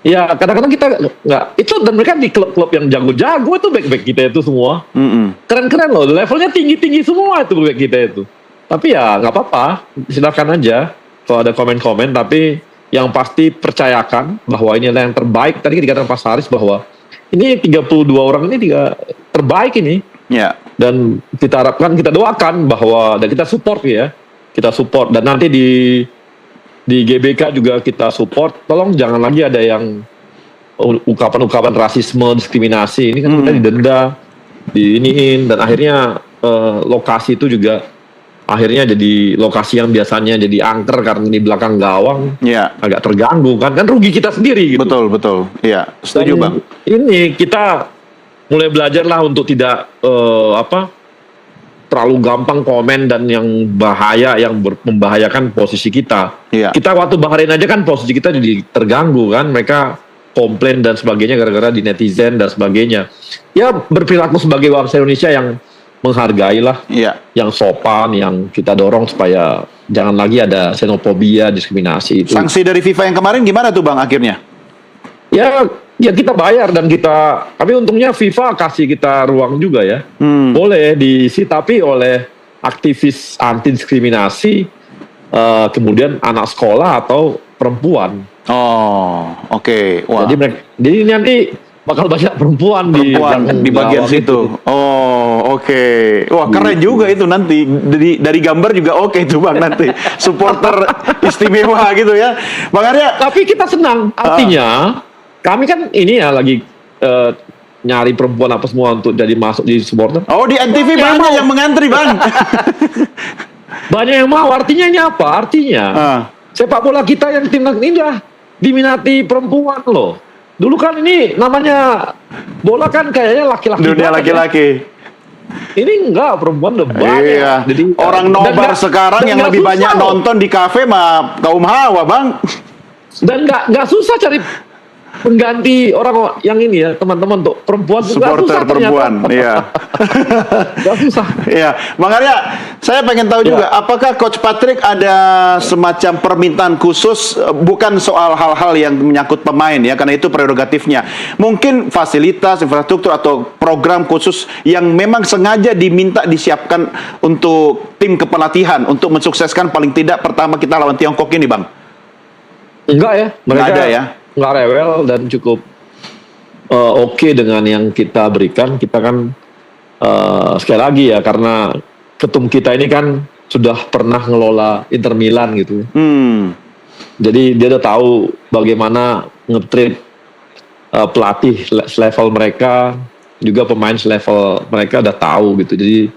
ya kadang-kadang kita nggak itu, dan mereka di klub-klub yang jago-jago itu back kita itu semua. Keren loh, levelnya tinggi semua itu back kita itu. Tapi ya nggak apa-apa, silakan aja kalau ada komen-komen. Tapi yang pasti percayakan bahwa ini adalah yang terbaik. Tadi dikatakan Pak Haris bahwa ini 32 orang ini terbaik ini. Ya. Dan kita harapkan, kita doakan bahwa, dan kita support ya. Kita support, dan nanti di GBK juga kita support. Tolong jangan lagi ada yang ungkapan-ungkapan rasisme, diskriminasi. Ini kan kita didenda, diiniin, dan akhirnya lokasi itu juga akhirnya jadi lokasi yang biasanya jadi angker karena di belakang gawang agak terganggu kan rugi kita sendiri gitu. Betul. Iya, setuju, Bang. Ini kita mulai belajar lah untuk tidak terlalu gampang komen dan yang bahaya, yang membahayakan posisi kita. Kita waktu Bahrain aja kan posisi kita jadi terganggu kan, mereka komplain dan sebagainya gara-gara di netizen dan sebagainya. Ya berperilaku sebagai bangsa Indonesia yang menghargai lah, yang sopan, yang kita dorong supaya jangan lagi ada xenofobia, diskriminasi itu. Sanksi dari FIFA yang kemarin gimana tuh, Bang, akhirnya? Ya kita bayar, dan tapi untungnya FIFA kasih kita ruang juga ya. Boleh diisi, tapi oleh aktivis anti diskriminasi, kemudian anak sekolah atau perempuan. Oh, oke. Wah. Jadi nanti bakal banyak perempuan di bagian situ. Oh, oke. Wah, keren juga itu nanti. Dari gambar juga oke itu, Bang, nanti. Supporter istimewa gitu ya. Bang Arya. Tapi kita senang. Artinya, kami kan ini ya lagi nyari perempuan apa semua untuk jadi masuk di supporter. Oh, di NTV banyak yang mengantri, Bang. Banyak yang mau. Artinya ini apa? Artinya, sepak bola kita yang timnas ini udah diminati perempuan loh. Dulu kan ini namanya bola kan kayaknya laki-laki. Dunia laki-laki. Ini enggak, perempuan udah banyak. Iya. Jadi orang nobar sekarang yang lebih banyak nonton di kafe mah kaum hawa, Bang. Dan enggak susah cari pengganti orang yang ini ya, teman-teman, untuk perempuan juga supporter perempuan. Iya. Enggak susah. Iya, Bang Arya, saya pengen tahu juga apakah Coach Patrick ada semacam permintaan khusus, bukan soal hal-hal yang menyangkut pemain ya, karena itu prerogatifnya. Mungkin fasilitas, infrastruktur atau program khusus yang memang sengaja diminta disiapkan untuk tim kepelatihan untuk mensukseskan paling tidak pertama kita lawan Tiongkok ini, Bang. Enggak ya, mereka ada ya. Nggak rewel dan cukup oke dengan yang kita berikan. Kita kan sekali lagi ya, karena ketum kita ini kan sudah pernah ngelola Inter Milan gitu. Jadi dia udah tahu bagaimana nge-treat pelatih selevel mereka, juga pemain selevel mereka udah tahu gitu. Jadi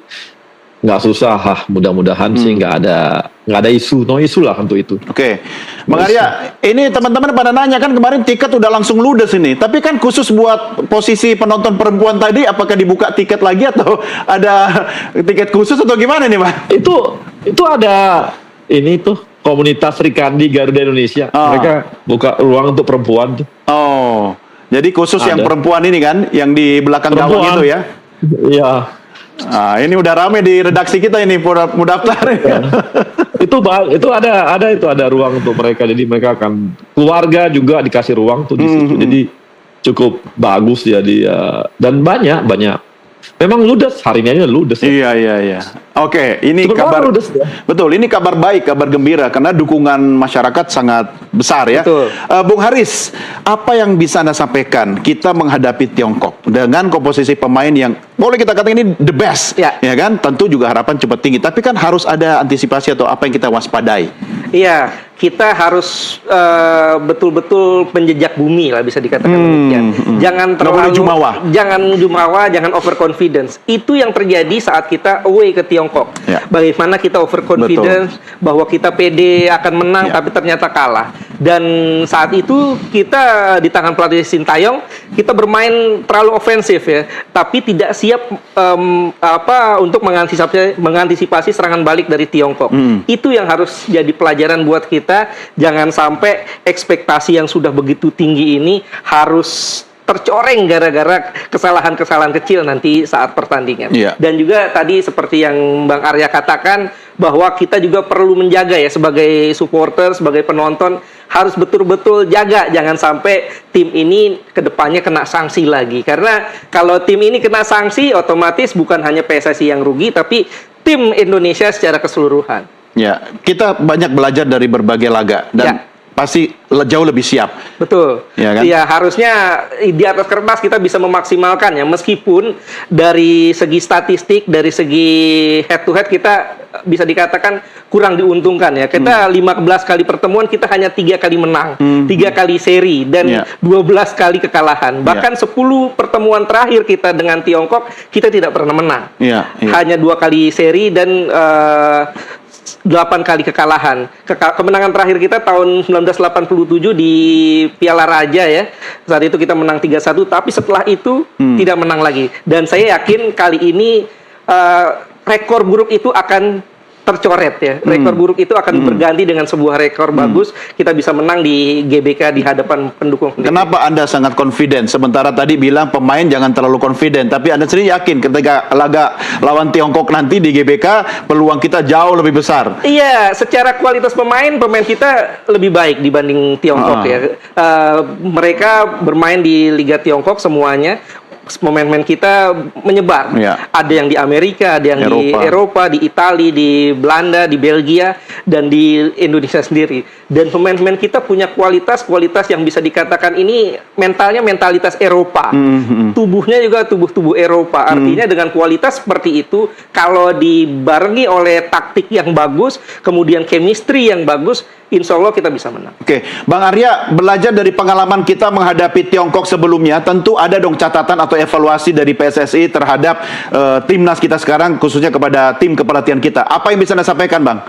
nggak susah, mudah-mudahan sih nggak ada isu, no isu lah untuk itu. Oke. Bang Arya, ini teman-teman pada nanya kan kemarin tiket udah langsung ludes ini, tapi kan khusus buat posisi penonton perempuan tadi, apakah dibuka tiket lagi atau ada tiket khusus atau gimana nih, Bang? Itu ada ini tuh komunitas Rikandi Garuda Indonesia, mereka buka ruang untuk perempuan tuh. Oh, jadi khusus yang perempuan ini kan, yang di belakang gawang itu ya? Iya. Ini udah rame di redaksi kita ini mau daftar. itu ada ruang untuk mereka, jadi mereka akan keluarga juga dikasih ruang tuh di situ. Jadi cukup bagus ya dia, dan banyak memang ludes hari ini aja ludes. Iya. Oke, ini kabar ludes, ya? Betul, ini kabar baik, kabar gembira karena dukungan masyarakat sangat besar ya. Betul. Bung Haris, apa yang bisa Anda sampaikan kita menghadapi Tiongkok dengan komposisi pemain yang boleh kita katakan ini the best, ya kan? Tentu juga harapan cepat tinggi, tapi kan harus ada antisipasi atau apa yang kita waspadai. Iya, kita harus betul-betul penjejak bumi lah bisa dikatakan demikian. Jangan terlalu jumawa, jangan overconfidence. Itu yang terjadi saat kita away ke Tiongkok. Ya. Bagaimana kita overconfidence bahwa kita pede akan menang, tapi ternyata kalah. Dan saat itu kita di tangan pelatih Sintayong, kita bermain terlalu ofensif ya, tapi tidak siap untuk mengantisipasi serangan balik dari Tiongkok. Itu yang harus jadi pelajaran buat kita. Jangan sampai ekspektasi yang sudah begitu tinggi ini harus tercoreng gara-gara kesalahan-kesalahan kecil nanti saat pertandingan. Dan juga tadi seperti yang Bang Arya katakan, bahwa kita juga perlu menjaga ya sebagai supporter, sebagai penonton, harus betul-betul jaga jangan sampai tim ini kedepannya kena sanksi lagi. Karena kalau tim ini kena sanksi, otomatis bukan hanya PSSI yang rugi, tapi tim Indonesia secara keseluruhan. Ya, kita banyak belajar dari berbagai laga dan pasti jauh lebih siap. Betul. Ya, kan? Ya, harusnya di atas kertas kita bisa memaksimalkan ya, meskipun dari segi statistik, dari segi head to head kita bisa dikatakan kurang diuntungkan ya. Kita 15 kali pertemuan kita hanya 3 kali menang, 3 kali seri dan 12 kali kekalahan. Bahkan 10 pertemuan terakhir kita dengan Tiongkok kita tidak pernah menang. Hanya 2 kali seri dan 8 kali kekalahan. Kemenangan terakhir kita tahun 1987 di Piala Raja ya. Saat itu kita menang 3-1, tapi setelah itu tidak menang lagi. Dan saya yakin kali ini rekor buruk itu akan tercoret ya. Rekor buruk itu akan berganti dengan sebuah rekor bagus. Kita bisa menang di GBK di hadapan pendukung. Kenapa Anda sangat confident? Sementara tadi bilang pemain jangan terlalu confident, tapi Anda sendiri yakin ketika laga lawan Tiongkok nanti di GBK peluang kita jauh lebih besar. Iya, secara kualitas pemain kita lebih baik dibanding Tiongkok ya. Mereka bermain di Liga Tiongkok semuanya. Pemain-pemain kita menyebar. Ada yang di Amerika, ada yang di Eropa, di Italia, di Belanda, di Belgia, dan di Indonesia sendiri. Dan pemain-pemain kita punya kualitas yang bisa dikatakan ini mentalnya mentalitas Eropa. Tubuhnya juga tubuh Eropa. Artinya dengan kualitas seperti itu, kalau dibarengi oleh taktik yang bagus, kemudian chemistry yang bagus, insya Allah kita bisa menang. Oke, Bang Arya, belajar dari pengalaman kita menghadapi Tiongkok sebelumnya, tentu ada dong catatan atau evaluasi dari PSSI terhadap timnas kita sekarang, khususnya kepada tim kepelatihan kita. Apa yang bisa Anda sampaikan, Bang?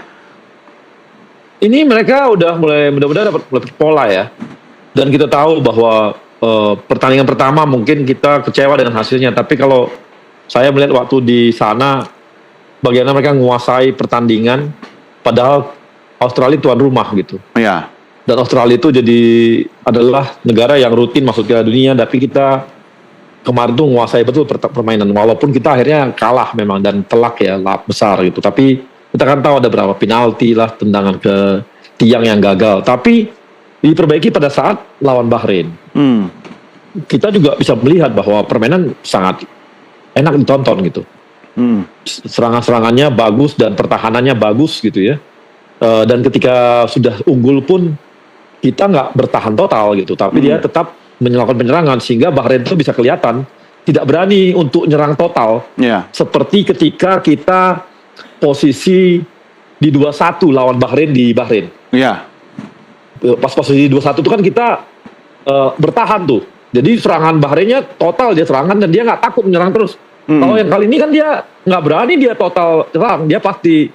Ini mereka udah mulai mudah-mudahan dapat pola ya. Dan kita tahu bahwa pertandingan pertama mungkin kita kecewa dengan hasilnya, tapi kalau saya melihat waktu di sana bagaimana mereka menguasai pertandingan, padahal Australia tuan rumah gitu. Dan Australia itu adalah negara yang rutin masuk Piala Dunia, tapi kita kemarin tuh menguasai betul permainan, walaupun kita akhirnya kalah memang dan telak ya, besar gitu. Tapi kita kan tahu ada berapa penalti lah, tendangan ke tiang yang gagal. Tapi diperbaiki pada saat lawan Bahrain. Kita juga bisa melihat bahwa permainan sangat enak ditonton gitu. Serangan-serangannya bagus dan pertahanannya bagus gitu ya. Dan ketika sudah unggul pun kita nggak bertahan total gitu, tapi dia tetap melakukan penyerangan sehingga Bahrain itu bisa kelihatan tidak berani untuk nyerang total. Seperti ketika kita posisi di 2-1 lawan Bahrain di Bahrain. Pas posisi 2-1 itu kan kita bertahan tuh. Jadi serangan Bahrainnya total, dia serangan dan dia nggak takut menyerang terus. Kalau yang kali ini kan dia nggak berani, dia total serang, dia pasti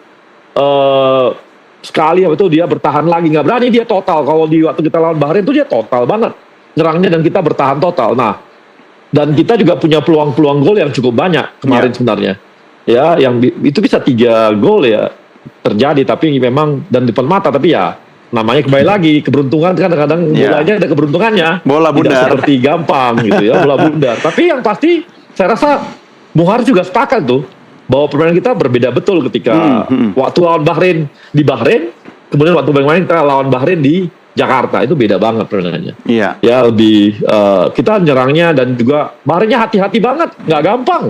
sekali itu dia bertahan lagi, nggak berani dia total. Kalau di waktu kita lawan Bahrain itu dia total banget nyerangnya dan kita bertahan total. Nah, dan kita juga punya peluang-peluang gol yang cukup banyak kemarin sebenarnya. Ya, yang itu bisa 3 gol ya terjadi, tapi memang dan di depan mata, tapi ya namanya kembali lagi keberuntungan, kadang-kadang bolanya ada keberuntungannya. Bola bundar. Tidak seperti gampang gitu ya, bola bundar. Tapi yang pasti saya rasa Bung Haris juga sepakat tuh. bahwa permainan kita berbeda betul ketika waktu lawan Bahrain di Bahrain, kemudian waktu bermain kita lawan Bahrain di Jakarta, itu beda banget permainannya. Iya. Ya lebih kita nyerangnya dan juga Bahrainnya hati-hati banget, nggak gampang.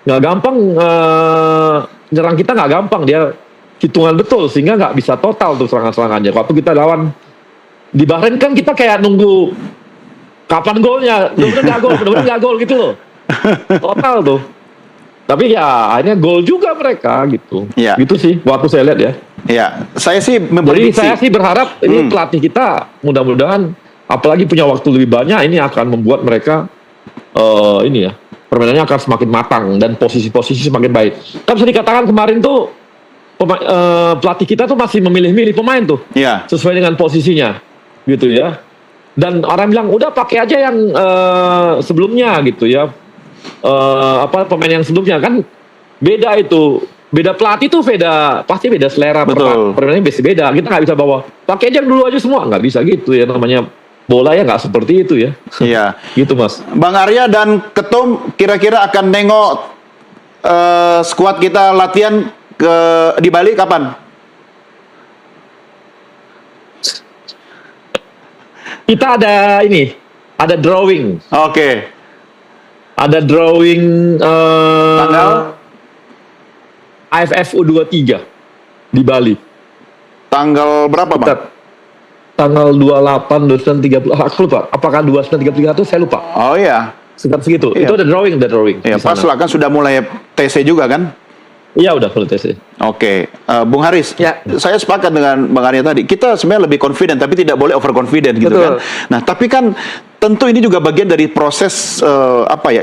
Nggak gampang, nyerang kita nggak gampang, dia hitungan betul sehingga nggak bisa total tuh serangan-serangannya. Waktu kita lawan di Bahrain kan kita kayak nunggu kapan golnya, mudah-mudahan nggak gol gitu loh, total tuh. Tapi ya akhirnya gol juga mereka gitu. Ya. Gitu sih waktu saya lihat ya. Ya, saya sih Jadi memprediksi. saya sih berharap ini pelatih kita mudah-mudahan apalagi punya waktu lebih banyak, ini akan membuat mereka ini ya permainannya akan semakin matang dan posisi-posisi semakin baik. Kan bisa dikatakan kemarin tuh pelatih kita tuh masih memilih-milih pemain tuh Ya. sesuai dengan posisinya gitu ya. Dan orang bilang udah pakai aja yang sebelumnya gitu ya. Pemain yang sebelumnya kan beda itu. Beda pelatih tuh pasti beda selera. Betul. Permainannya beda. Kita nggak bisa bawa pakai aja yang dulu aja semua, nggak bisa gitu ya, namanya bola ya nggak seperti itu ya. Iya. Gitu Mas. Bang Arya dan Ketum kira-kira akan nengok skuad kita latihan di Bali kapan? Kita ada ini, ada drawing. Oke. Ada drawing Tanggal? AFF U23 di Bali. Tanggal berapa, Bang? Tanggal 28, 29, 30. Aku lupa. Apakah 29, 30, 31? Saya lupa. Oh iya. Sekitar segitu. Iya. Itu ada drawing. Ya, di pas sana. lah kan sudah mulai TC juga kan? Iya, udah full TC. Oke, Bung Haris, Ya. saya sepakat dengan Bang Arya tadi. Kita sebenarnya lebih confident, tapi tidak boleh overconfident gitu Betul. kan. Nah, tapi kan tentu ini juga bagian dari proses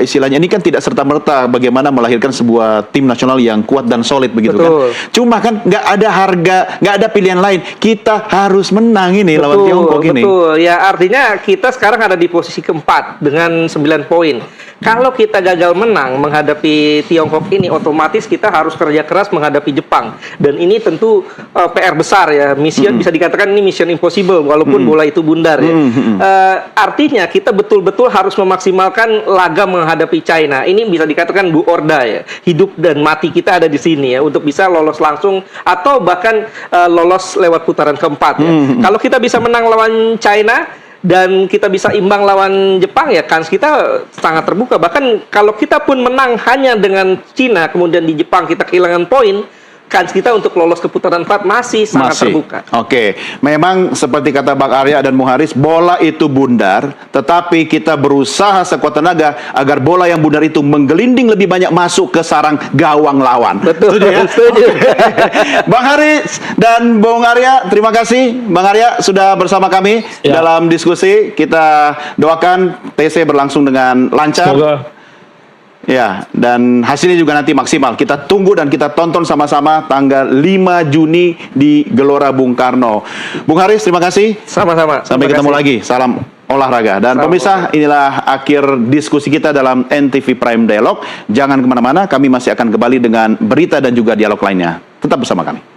istilahnya ini kan tidak serta merta bagaimana melahirkan sebuah tim nasional yang kuat dan solid begitu Betul. kan. Cuma kan nggak ada harga, nggak ada pilihan lain. Kita harus menang ini lawan Tiongkok ini. Betul, ya artinya kita sekarang ada di posisi keempat dengan 9 poin. Kalau kita gagal menang menghadapi Tiongkok ini, otomatis kita harus kerja keras menghadapi Jepang. Dan ini tentu PR besar ya, mission bisa dikatakan ini mission impossible walaupun bola itu bundar ya. Artinya kita betul-betul harus memaksimalkan laga menghadapi China. Ini bisa dikatakan do or die ya. Hidup dan mati kita ada di sini ya untuk bisa lolos langsung atau bahkan lolos lewat putaran keempat ya. Kalau kita bisa menang lawan China dan kita bisa imbang lawan Jepang ya, kans kita sangat terbuka. Bahkan kalau kita pun menang hanya dengan Cina kemudian di Jepang kita kehilangan poin, kans kita untuk lolos ke putaran 4 masih sangat terbuka. Oke, memang seperti kata Bang Arya dan Bung Haris, bola itu bundar, tetapi kita berusaha sekuat tenaga agar bola yang bundar itu menggelinding lebih banyak masuk ke sarang gawang lawan. Betul, Setuju ya? setuju. Bang Haris dan Bung Arya, terima kasih. Bang Arya sudah bersama kami dalam diskusi. Kita doakan TC berlangsung dengan lancar. Semoga. Ya, dan hasilnya juga nanti maksimal. Kita tunggu dan kita tonton sama-sama tanggal 5 Juni di Gelora Bung Karno. Bung Haris, terima kasih. Sama-sama. Sampai ketemu lagi. Salam olahraga. Dan pemirsa, inilah akhir diskusi kita dalam NTV Prime Dialog. Jangan kemana-mana, kami masih akan kembali dengan berita dan juga dialog lainnya. Tetap bersama kami.